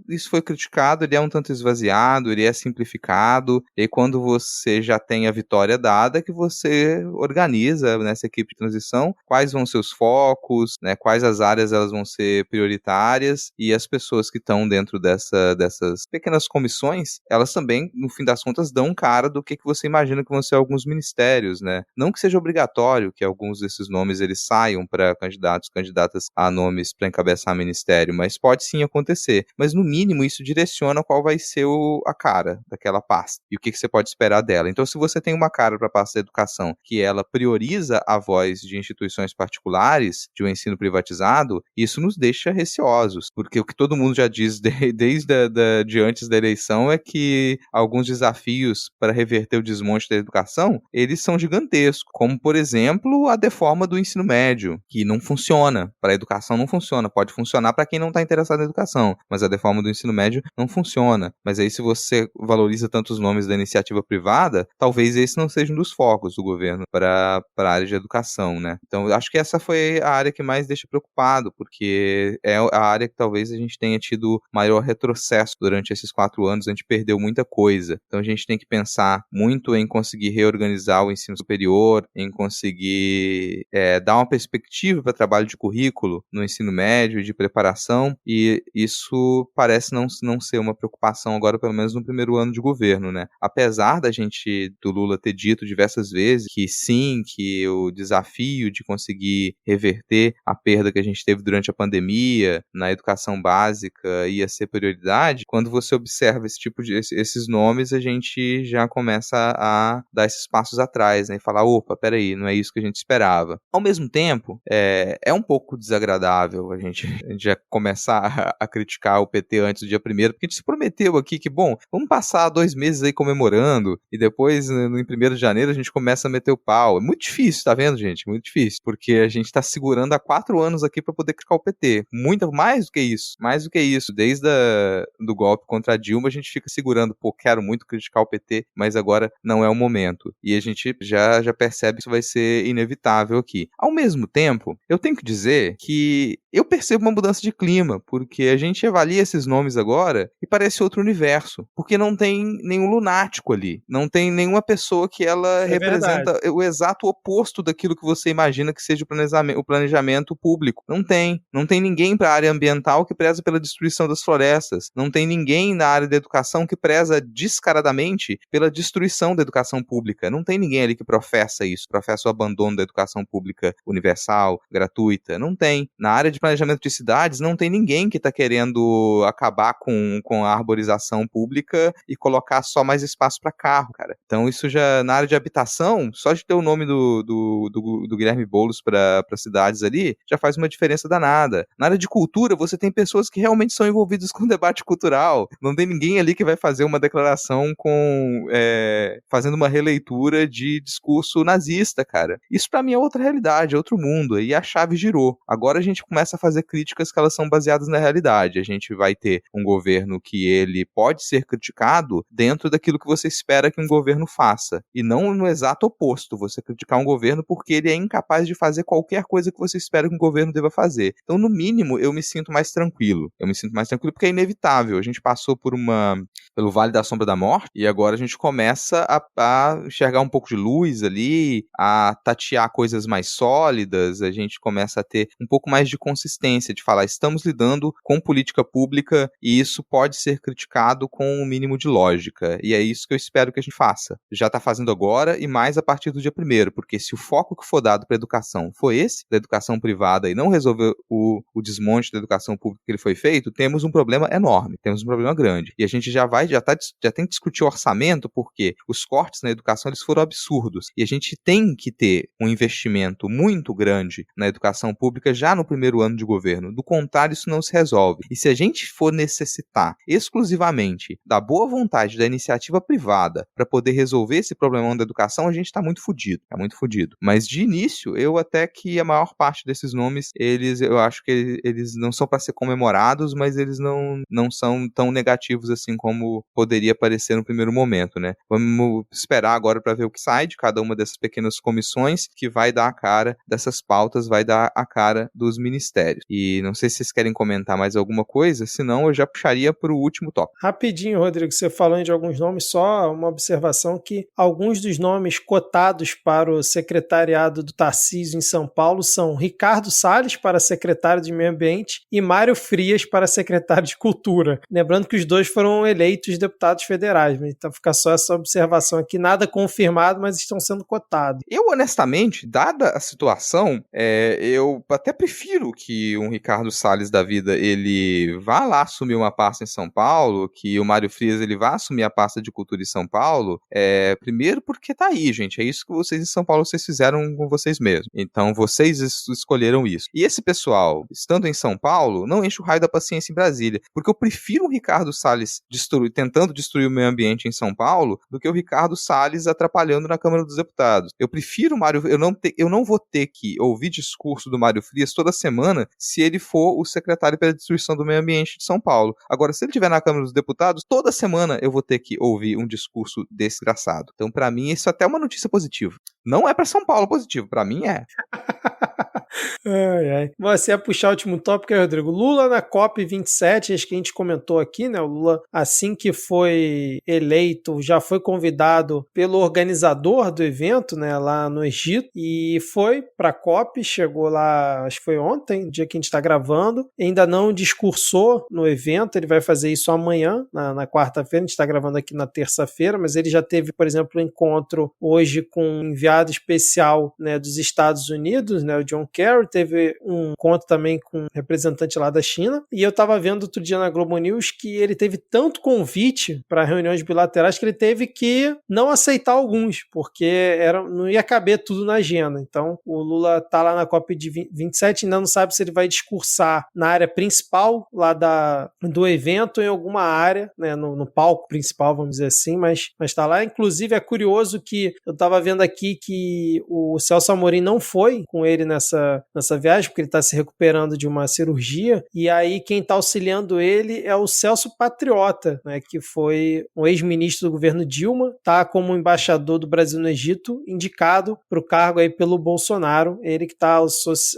isso foi criticado, ele é um tanto esvaziado, ele é simplificado, e quando você já tem a vitória dada, que você organiza nessa equipe de transição quais vão ser os focos, né, quais as áreas elas vão ser prioritárias, e as pessoas que estão dentro dessas pequenas comissões, elas também, no fim das contas, dão cara do que você imagina que vão ser alguns ministérios, né? Não que seja obrigatório que alguns desses nomes eles saiam para candidatas a nomes para encabeçar ministério, mas pode sim acontecer. Mas no mínimo isso direciona qual vai ser a cara daquela pasta e o que você pode esperar dela. Então, se você tem uma cara para a pasta da educação que ela prioriza a voz de instituições particulares, de um ensino privatizado, isso nos deixa receosos, porque o que todo mundo já diz desde antes da eleição é que alguns desafios para reverter o desmonte da educação, eles são gigantescos, como, por exemplo, a deforma do ensino médio, que não funciona. Para a educação não funciona, pode funcionar para quem não está interessado na educação, mas a deforma do ensino médio não funciona. Mas aí, se você valoriza tantos nomes da iniciativa privada, talvez esse não seja um dos focos do governo para a área de educação, né? Então, eu acho que essa foi a área que mais deixa preocupado, porque é a área que talvez a gente tenha tido maior retrocesso durante esses 4 anos, a gente perdeu muita coisa. Então, a gente tem que pensar muito em conseguir reorganizar o ensino superior, em conseguir dar uma perspectiva para trabalho de currículo no ensino médio, de preparação, e isso parece não ser uma preocupação agora, pelo menos no primeiro ano de governo, né? Apesar do Lula ter dito diversas vezes que sim, que o desafio de conseguir reverter a perda que a gente teve durante a pandemia na educação básica ia ser prioridade, quando você observa esses nomes, a gente já começa a dar esses passos atrás, né? E falar, opa, peraí, não é isso que a gente esperava. Ao mesmo tempo, é um pouco desagradável a gente já começar a criticar o PT antes do dia 1º, porque a gente se prometeu aqui que, bom, vamos passar 2 meses aí comemorando, e depois, em 1º de janeiro, a gente começa a meter o pau. É muito difícil, tá vendo, gente? Muito difícil, porque a gente tá segurando há 4 anos aqui pra poder criticar o PT. Mais do que isso. Desde do golpe contra a Dilma, a gente fica segurando, quero muito criticar o PT, mas agora não é o momento. E a gente já percebe que isso vai ser inevitável aqui. Ao mesmo tempo, eu tenho que dizer que eu percebo uma mudança de clima, porque a gente avalia esses nomes agora e parece outro universo, porque não tem nenhum lunático ali, não tem nenhuma pessoa que ela representa o exato oposto daquilo que você imagina que seja o planejamento público. Não tem ninguém para a área ambiental que preza pela destruição das florestas, não tem ninguém na área da educação que preza descaradamente pela destruição da educação pública, não tem ninguém ali que professa o abandono da educação pública universal, gratuita, não tem. Na área de planejamento de cidades, não tem ninguém que está querendo acabar com a arborização pública e colocar só mais espaço para carro, cara. Então isso já, na área de habitação, só de ter o nome do Guilherme Boulos para cidades ali, já faz uma diferença danada. Na área de cultura, você tem pessoas que realmente são envolvidas com o debate cultural. Não tem ninguém ali que vai fazer uma declaração fazendo uma releitura de discurso nazista, cara. Isso pra mim é outra realidade, é outro mundo. E a chave girou. Agora a gente começa a fazer críticas que elas são baseadas na realidade. A gente vai ter um governo que ele pode ser criticado dentro daquilo que você espera que um governo faça. E não no exato oposto. Você criticar um governo porque ele é incapaz de fazer qualquer coisa que você espera que um governo deva fazer. Então, no mínimo, eu me sinto mais tranquilo. Eu me sinto mais tranquilo porque é inevitável. A gente passou pelo Vale da Sombra da Morte e agora a gente começa a enxergar um pouco de luz ali, a tatear coisas mais sólidas, a gente começa a ter um pouco mais de consistência, de falar, estamos lidando com política pública e isso pode ser criticado com um mínimo de lógica. E é isso que eu espero que a gente faça. Já está fazendo agora e mais a partir do dia 1º, porque se o foco que for dado para a educação for esse, da educação privada, e não resolver o desmonte da educação pública que ele foi feito, temos um problema enorme, temos um problema grande. E a gente já tem que discutir orçamento porque os cortes na educação eles foram absurdos. E a gente tem que ter um investimento muito grande na educação pública já no primeiro ano de governo. Do contrário, isso não se resolve. E se a gente for necessitar exclusivamente da boa vontade da iniciativa privada para poder resolver esse problemão da educação, a gente está muito fodido. É muito fodido. Mas de início, eu até que a maior parte desses nomes, eu acho que eles não são para ser comemorados, mas eles não são tão negativos assim como poderia parecer no primeiro momento, né? Vamos esperar agora para ver o que sai de cada uma dessas pequenas comissões que vai dar a cara dessas pautas, vai dar a cara dos ministérios. E não sei se vocês querem comentar mais alguma coisa, senão eu já puxaria para o último tópico. Rapidinho, Rodrigo, você falando de alguns nomes, só uma observação que alguns dos nomes cotados para o secretariado do Tarcísio em São Paulo são Ricardo Salles para secretário de Meio Ambiente e Mário Frias para secretário de Cultura. Lembrando que os dois foram eleitos deputados federais, né? Então fica só essa observação aqui, nada confirmado, mas estão sendo cotados. Eu, honestamente, dada a situação, eu até prefiro que um Ricardo Salles da vida, ele vá lá assumir uma pasta em São Paulo, que o Mário Frias, ele vá assumir a pasta de Cultura em São Paulo, primeiro porque tá aí, gente, é isso que vocês em São Paulo, vocês fizeram com vocês mesmos. Então, vocês escolheram isso. E esse pessoal, estando em São Paulo, não enche o raio da paciência em Brasília, porque eu prefiro o Ricardo Salles tentando destruir o meio ambiente em São Paulo, do que o Ricardo Salles atrapalhando na Câmara dos Deputados. Eu prefiro o Mário... Eu não vou ter que ouvir discurso do Mário Frias toda semana se ele for o secretário pela destruição do meio ambiente de São Paulo. Agora, se ele estiver na Câmara dos Deputados, toda semana eu vou ter que ouvir um discurso desgraçado. Então, pra mim, isso é até uma notícia positiva. Não é pra São Paulo positivo, pra mim é. Você ia puxar o último tópico aí, Rodrigo. Lula na COP27, acho que a gente comentou aqui, né? O Lula, assim que foi eleito, já foi convidado pelo organizador do evento, né? Lá no Egito, e foi pra COP, chegou lá, acho que foi ontem, dia que a gente está gravando, ainda não discursou no evento, ele vai fazer isso amanhã, na quarta-feira, a gente está gravando aqui na terça-feira, mas ele já teve, por exemplo, um encontro hoje com um enviado especial, né, dos Estados Unidos, né, o John Kerry, teve um encontro também com um representante lá da China, e eu estava vendo outro dia na Globo News que ele teve tanto convite para reuniões bilaterais que ele teve que não aceitar alguns, porque não ia caber tudo na agenda. Então, o Lula está lá na COP27, ainda não sabe se ele vai discursar na área principal lá do evento ou em alguma área, né, no palco principal, vamos dizer assim, mas está lá. Inclusive, é curioso que eu estava vendo aqui que o Celso Amorim não foi com ele nessa viagem, porque ele está se recuperando de uma cirurgia, e aí quem está auxiliando ele é o Celso Patriota, né, que foi um ex-ministro do governo Dilma, está como embaixador do Brasil no Egito, indicado para o cargo aí pelo Bolsonaro, ele que está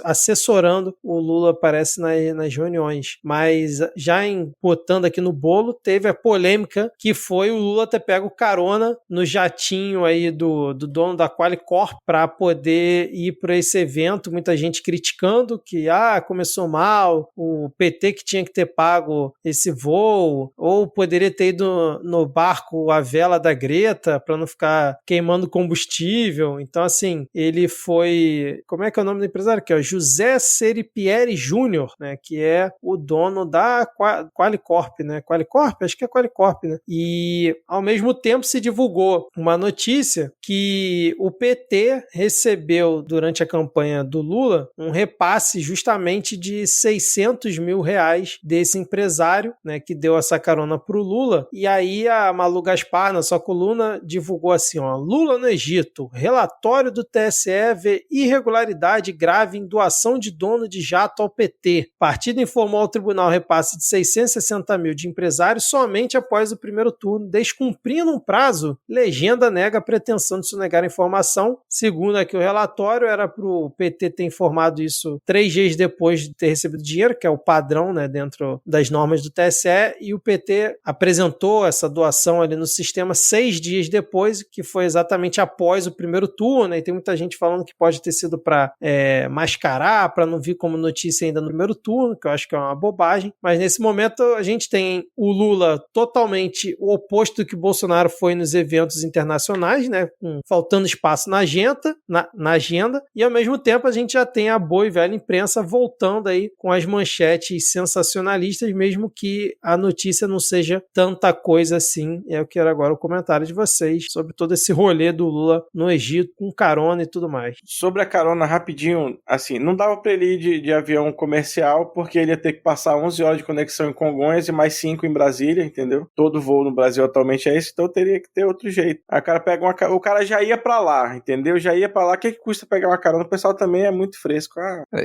assessorando o Lula, parece, nas reuniões. Mas já botando aqui no bolo, teve a polêmica que foi o Lula ter pego carona no jatinho aí do dono da Qualicorp para poder ir para esse evento. Muita gente criticando que começou mal, o PT que tinha que ter pago esse voo, ou poderia ter ido no barco à vela da Greta para não ficar queimando combustível. Então, assim, ele foi... Como é que é o nome do empresário aqui? José Seripieri Júnior, né? Que é o dono da Qualicorp, né? Qualicorp? Acho que é Qualicorp, né? E, ao mesmo tempo, se divulgou uma notícia que o PT recebeu, durante a campanha do Lula, um repasse justamente de 600 mil reais desse empresário, né? Que deu essa carona pro Lula. E aí a Malu Gaspar, na sua coluna, divulgou assim, Lula no Egito, relatório do TSE vê irregularidade grave em doação de dono de jato ao PT. Partido informou ao tribunal repasse de 660 mil de empresários somente após o primeiro turno, descumprindo um prazo. Legenda nega a pretensão de sonegar a informação. Segundo aqui o relatório, era para o PT ter informado isso 3 dias depois de ter recebido dinheiro, que é o padrão, né, dentro das normas do TSE, e o PT apresentou essa doação ali no sistema 6 dias depois, que foi exatamente após o primeiro turno, né, e tem muita gente falando que pode ter sido para mascarar, para não vir como notícia ainda no primeiro turno, que eu acho que é uma bobagem, mas nesse momento a gente tem o Lula totalmente o oposto do que o Bolsonaro foi nos eventos internacionais, né, faltando espaço na agenda, e ao mesmo tempo a gente já tem a boa e velha imprensa voltando aí com as manchetes sensacionalistas, mesmo que a notícia não seja tanta coisa assim. Eu quero agora o comentário de vocês sobre todo esse rolê do Lula no Egito, com carona e tudo mais. Sobre a carona, rapidinho, assim, não dava pra ele ir de avião comercial, porque ele ia ter que passar 11 horas de conexão em Congonhas e mais 5 em Brasília, entendeu? Todo voo no Brasil atualmente é isso, então teria que ter outro jeito. Aí o cara pega o cara já ia pra lá, entendeu? Já ia pra lá, o que custa pegar uma carona? O pessoal também é muito fresco.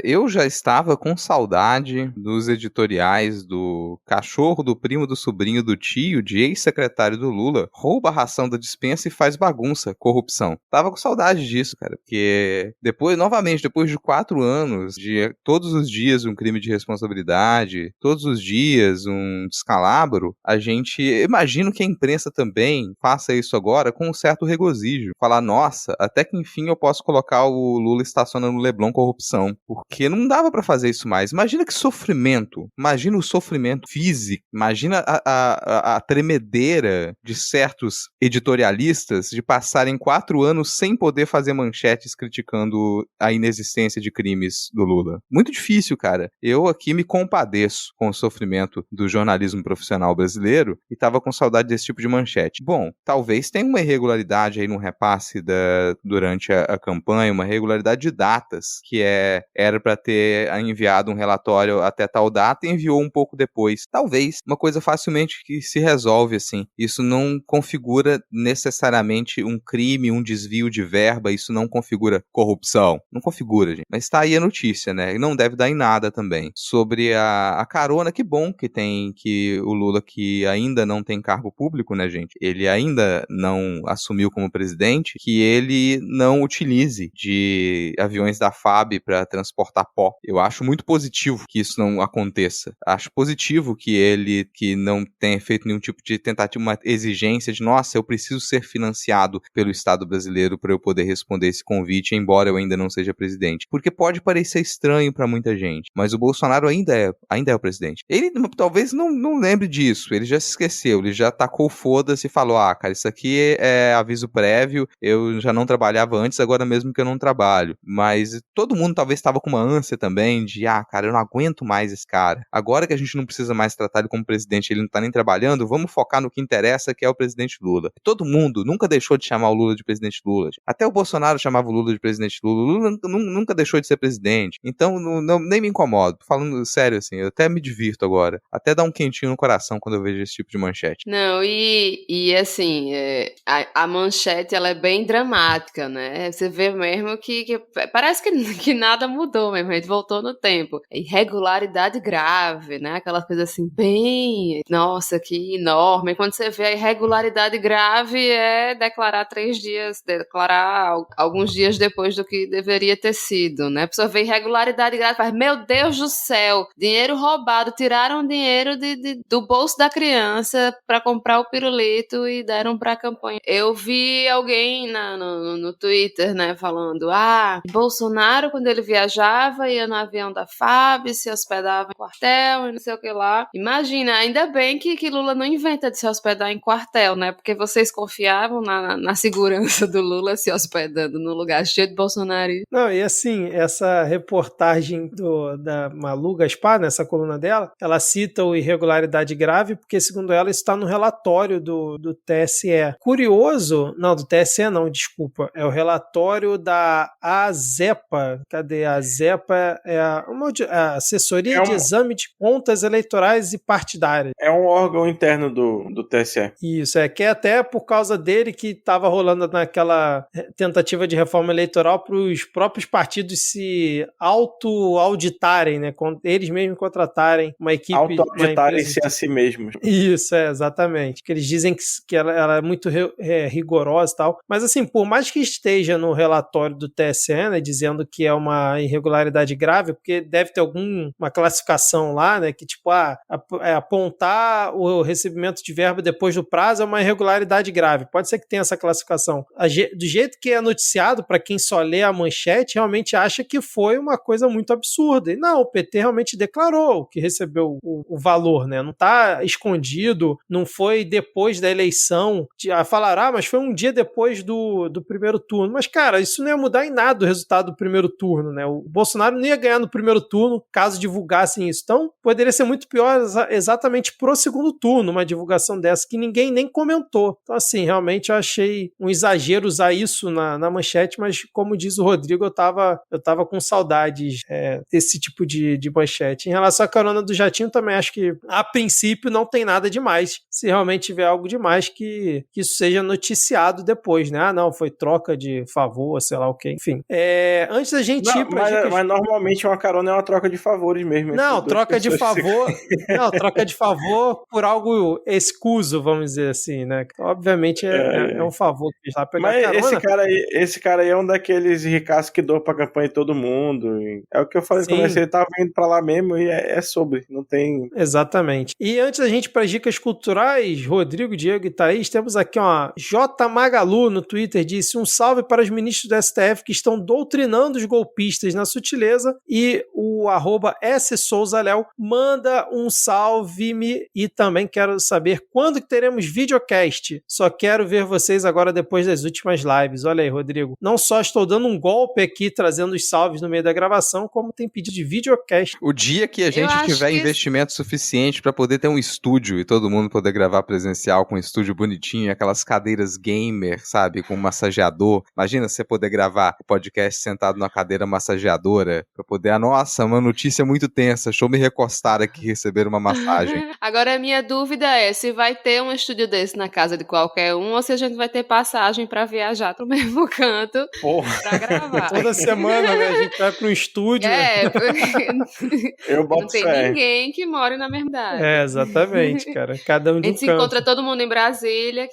Eu já estava com saudade dos editoriais do cachorro do primo do sobrinho do tio de ex-secretário do Lula, rouba a ração da despensa e faz bagunça, corrupção. Tava com saudade disso, cara, porque depois de 4 anos, de todos os dias um crime de responsabilidade, todos os dias um descalabro, a gente, imagino que a imprensa também faça isso agora com um certo regozijo. Falar, nossa, até que enfim eu posso colocar o Lula estacionando no Leblon corrupção, porque não dava pra fazer isso mais. Imagina que sofrimento, imagina o sofrimento físico, imagina a tremedeira de certos editorialistas de passarem 4 anos sem poder fazer manchetes criticando a inexistência de crimes do Lula. Muito difícil, cara. Eu aqui me compadeço com o sofrimento do jornalismo profissional brasileiro e tava com saudade desse tipo de manchete. Bom, talvez tenha uma irregularidade aí no repasse durante a campanha, uma irregularidade de datas, que era para ter enviado um relatório até tal data e enviou um pouco depois. Talvez, uma coisa facilmente que se resolve assim. Isso não configura necessariamente um crime, um desvio de verba, isso não configura corrupção. Não configura, gente. Mas tá aí a notícia, né? E não deve dar em nada também. Sobre a carona, que bom que tem que o Lula, que ainda não tem cargo público, né, gente? Ele ainda não assumiu como presidente, que ele não utilize de aviões da FAB para transportar pó. Eu acho muito positivo que isso não aconteça. Acho positivo que ele não tenha feito nenhum tipo de tentativa, uma exigência de, nossa, eu preciso ser financiado pelo Estado brasileiro para eu poder responder esse convite, embora eu ainda não seja presidente. Porque pode parecer estranho para muita gente, mas o Bolsonaro ainda é o presidente. Ele talvez não lembre disso, ele já se esqueceu, ele já tacou foda-se e falou, cara, isso aqui é aviso prévio, eu já não trabalhava antes, agora mesmo que eu não trabalho. Mas todo mundo talvez estava com uma ânsia também de, cara, eu não aguento mais esse cara. Agora que a gente não precisa mais tratar ele como presidente, ele não tá nem trabalhando, vamos focar no que interessa, que é o presidente Lula. Todo mundo nunca deixou de chamar o Lula de presidente Lula. Até o Bolsonaro chamava o Lula de presidente Lula. O Lula nunca deixou de ser presidente. Então, nem me incomodo. Falando sério, assim, eu até me divirto agora. Até dá um quentinho no coração quando eu vejo esse tipo de manchete. Não, e assim, a manchete, ela é bem dramática, né? Você vê mesmo que parece que nada mudou mesmo, a gente voltou no tempo. Irregularidade grave, né? Aquela coisa assim, bem, nossa, que enorme. Quando você vê a irregularidade grave, é declarar 3 dias, declarar alguns dias depois do que deveria ter sido, né? A pessoa vê irregularidade grave e faz, meu Deus do céu, dinheiro roubado, tiraram dinheiro do bolso da criança para comprar o pirulito e deram pra campanha. Eu vi alguém no Twitter, né, falando, Bolsonaro, quando ele viajava, ia no avião da FAB, se hospedava em quartel e não sei o que lá. Imagina, ainda bem que Lula não inventa de se hospedar em quartel, né? Porque vocês confiavam na segurança do Lula se hospedando num lugar cheio de bolsonaristas. Não, e assim, essa reportagem da Malu Gaspar, nessa coluna dela, ela cita o irregularidade grave, porque, segundo ela, isso está no relatório do TSE. Curioso, não, do TSE não, desculpa, é o relatório da AZEPA. Cadê? A AZEPA é a Assessoria de Exame de Contas Eleitorais e Partidárias. É um órgão interno do TSE. Isso, que é até por causa dele que estava rolando naquela tentativa de reforma eleitoral para os próprios partidos se auto-auditarem, né? Eles mesmos contratarem uma equipe... Auto-auditarem-se a si mesmos. Isso, exatamente. Que eles dizem que ela é muito rigorosa e tal. Mas assim, por mais que esteja no relatório do TSE, né, dizendo que é uma irregularidade grave, porque deve ter uma classificação lá, né, que tipo, apontar o recebimento de verba depois do prazo é uma irregularidade grave. Pode ser que tenha essa classificação. Do jeito que é noticiado, para quem só lê a manchete, realmente acha que foi uma coisa muito absurda. E não, o PT realmente declarou que recebeu o valor, né? Não está escondido, não foi depois da eleição. Falaram, mas foi um dia depois do primeiro turno. Mas, cara, isso não ia mudar em nada o resultado do primeiro turno, né? O Bolsonaro não ia ganhar no primeiro turno caso divulgassem isso. Então, poderia ser muito pior exatamente pro segundo turno, uma divulgação dessa que ninguém nem comentou. Então, assim, realmente eu achei um exagero usar isso na manchete, mas como diz o Rodrigo, eu tava com saudades desse tipo de manchete. Em relação à carona do jatinho, também acho que, a princípio, não tem nada demais. Se realmente tiver algo demais, que isso seja noticiado depois, né? Ah, não, foi troca de favor, sei lá o quê. Enfim. Antes da gente ir pra dicas... Mas normalmente uma carona é uma troca de favores mesmo. Não, troca de favor... Não, troca de favor por algo escuso, vamos dizer assim, né? Obviamente é um favor que está pegando carona. Mas esse cara aí é um daqueles ricaços que doa pra campanha de todo mundo. É o que eu falei no começo, ele tava indo pra lá mesmo e é sobre, não tem... Exatamente. E antes da gente ir para as dicas culturais, Rodrigo, Diego e Thaís, temos aqui, J. Magalu no Twitter disse: um salve para os ministros do STF que estão doutrinando os golpistas na sutileza, e o @SSouzaLéo manda um salve-me e também quero saber quando que teremos videocast. Só quero ver vocês agora depois das últimas lives. Olha aí, Rodrigo. Não só estou dando um golpe aqui, trazendo os salves no meio da gravação, como tem pedido de videocast. O dia que a gente tiver investimento suficiente para poder ter um estúdio e todo mundo poder gravar presencial com um estúdio bonitinho, aquelas cadeiras gamer, sabe, com massageador. Imagina você poder gravar o podcast sentado na cadeira massageadora para poder, nossa, uma notícia muito tensa, deixa eu me recostar aqui e receber uma massagem. Agora a minha dúvida é se vai ter um estúdio desse na casa de qualquer um ou se a gente vai ter passagem para viajar pro mesmo canto para gravar. Toda semana, né, a gente vai para um estúdio. Porque não tem ninguém que mora na mesma idade. Exatamente, cara. Cada um de um canto. A gente se encontra todo mundo em Brasília.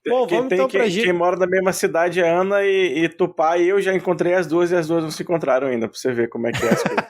Bom, vamos então pra Quem mora na mesma cidade é Ana e Tupá, e eu já encontrei as duas e as duas não se encontraram ainda, pra você ver como é que é as coisas.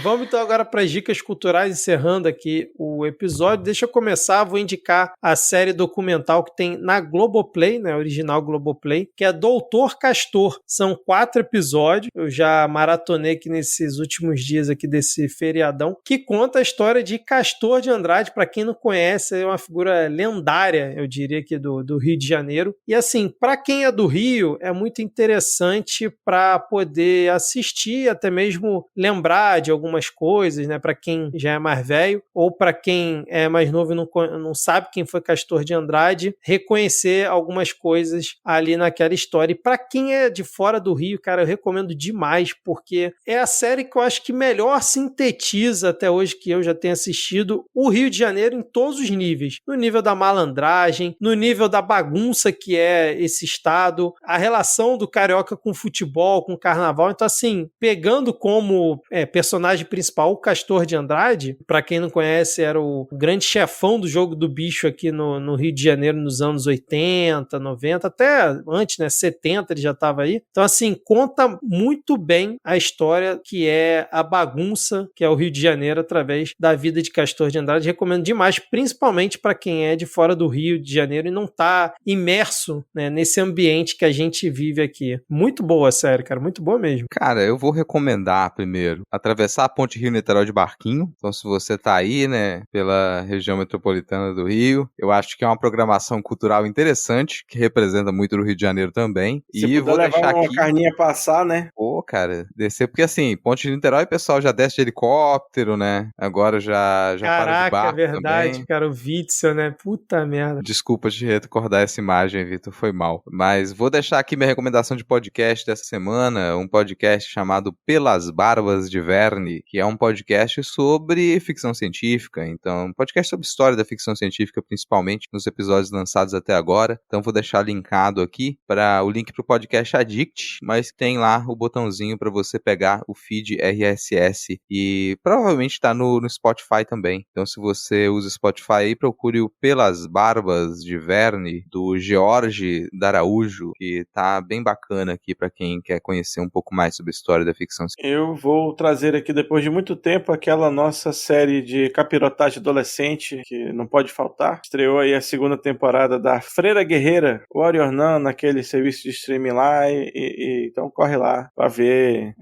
Vamos então agora para as dicas culturais, encerrando aqui o episódio. Deixa eu começar, vou indicar a série documental que tem na Globoplay, né, original Globoplay, que é Doutor Castor. São 4 episódios, eu já maratonei aqui nesses últimos dias aqui desse feriadão, que conta a história de Castor de Andrade. Para quem não conhece, é uma figura lendária, eu diria, aqui do Rio de Janeiro. E assim, para quem é do Rio, é muito interessante para poder assistir, até mesmo lembrar de algumas coisas, né? Para quem já é mais velho, ou para quem é mais novo e não sabe quem foi Castor de Andrade, reconhecer algumas coisas ali naquela história. E para quem é de fora do Rio, cara, eu recomendo demais, porque é a série que eu acho que melhor sintetiza até hoje que eu já tenho assistido o Rio de Janeiro em todos os níveis. No nível da malandragem, no nível da bagunça que é esse estado, a relação do carioca com futebol, com carnaval. Então, assim, pegando como o personagem principal, o Castor de Andrade. Pra quem não conhece, era o grande chefão do Jogo do Bicho aqui no Rio de Janeiro nos anos 80, 90, até antes, né, 70 ele já estava aí. Então, assim, conta muito bem a história que é a bagunça que é o Rio de Janeiro através da vida de Castor de Andrade. Recomendo demais, principalmente para quem é de fora do Rio de Janeiro e não tá imerso, né, nesse ambiente que a gente vive aqui. Muito boa a série, cara, muito boa mesmo. Cara, eu vou recomendar primeiro atravessar a Ponte Rio-Niterói de barquinho. Então, se você tá aí, né, pela região metropolitana do Rio, eu acho que é uma programação cultural interessante, que representa muito o Rio de Janeiro também. Se e vou levar deixar uma aqui carninha passar, né? Pô, cara, descer, porque assim, Ponte de Niterói, o pessoal já desce de helicóptero, né? Agora já para de Caraca, barco é verdade, também. cara, o Witzel, né? Puta merda. Desculpa te recordar essa imagem, Vitor, foi mal. Mas vou deixar aqui minha recomendação de podcast dessa semana, um podcast chamado Pelas Barbas de Verne, que é um podcast sobre ficção científica, então, um podcast sobre história da ficção científica, principalmente nos episódios lançados até agora. Então vou deixar linkado aqui para o link pro podcast Addict, mas tem lá o botãozinho para você pegar o feed RSS e provavelmente tá no Spotify também. Então se você usa Spotify aí, procure o Pelas Barbas de Verne, do George D'Araújo, que tá bem bacana aqui para quem quer conhecer um pouco mais sobre a história da ficção científica. Eu vou trazer aqui, depois de muito tempo, aquela nossa série de capirotagem adolescente, que não pode faltar. Estreou aí a segunda temporada da Freira Guerreira, Warrior Nun, naquele serviço de streaming lá, então corre lá pra ver.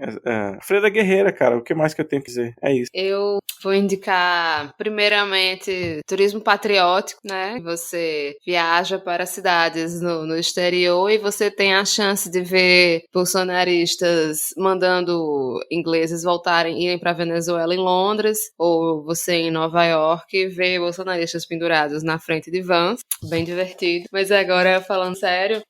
Freira Guerreira, cara, o que mais que eu tenho que dizer? É isso. Eu vou indicar, primeiramente, turismo patriótico, né? Você viaja para cidades no exterior e você tem a chance de ver bolsonaristas mandando ingleses irem para Venezuela em Londres, ou você em Nova York ver bolsonaristas pendurados na frente de vans. Bem divertido. Mas agora, falando sério,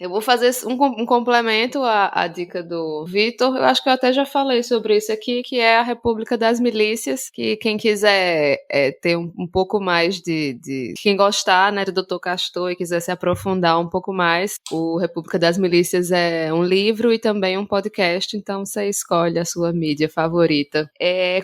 eu vou fazer um complemento à dica do Vitor. Eu acho que eu até já falei sobre isso aqui, que é a República das Milícias, que quem quiser ter um pouco mais de quem gostar, né, do Dr. Castor e quiser se aprofundar um pouco mais, o República das Milícias é um livro e também um podcast, então você escolhe a sua mídia favorita.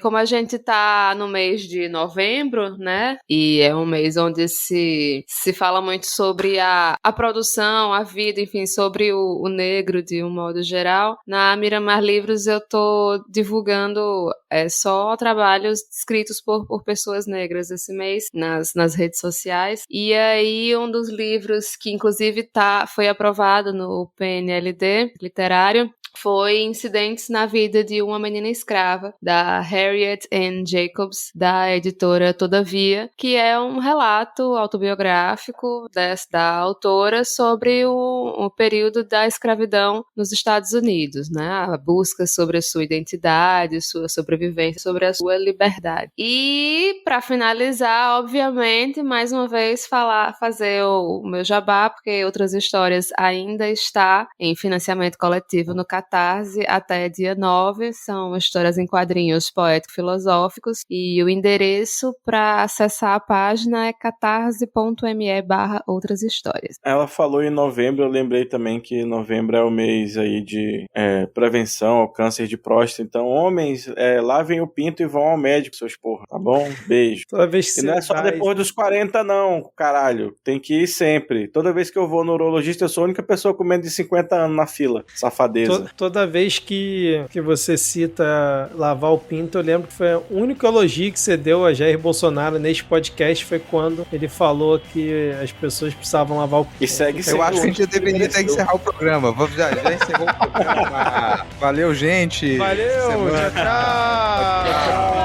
Como a gente tá no mês de novembro, né, e é um mês onde se fala muito sobre a produção, a vida, enfim, sobre o negro de um modo geral. Na Miramar Livros eu tô divulgando só trabalhos escritos por pessoas negras esse mês nas redes sociais. E aí um dos livros que inclusive foi aprovado no PNLD literário foi Incidentes na Vida de uma Menina Escrava, da Harriet Ann Jacobs, da editora Todavia, que é um relato autobiográfico da autora sobre o período da escravidão nos Estados Unidos, né? A busca sobre a sua identidade, sua sobrevivência, sobre a sua liberdade. E, para finalizar, obviamente, mais uma vez fazer o meu jabá, porque Outras Histórias ainda está em financiamento coletivo no Catarse até dia 9, são histórias em quadrinhos poético-filosóficos, e o endereço para acessar a página é catarse.me/outras histórias. Ela falou em novembro, eu lembrei também que novembro é o mês aí de prevenção ao câncer de próstata, então homens, lavem o pinto e vão ao médico, seus porra, tá bom? Beijo. Toda vez que e não é só depois dos 40 não, caralho, tem que ir sempre. Toda vez que eu vou no urologista, eu sou a única pessoa com menos de 50 anos na fila, safadeza. Toda vez que você cita lavar o pinto, eu lembro que foi o único elogio que você deu a Jair Bolsonaro neste podcast foi quando ele falou que as pessoas precisavam lavar o pinto. E segue Eu acho que a gente deveria ter que encerrar o programa. Já encerrou o programa. Valeu, gente. Valeu, tchau.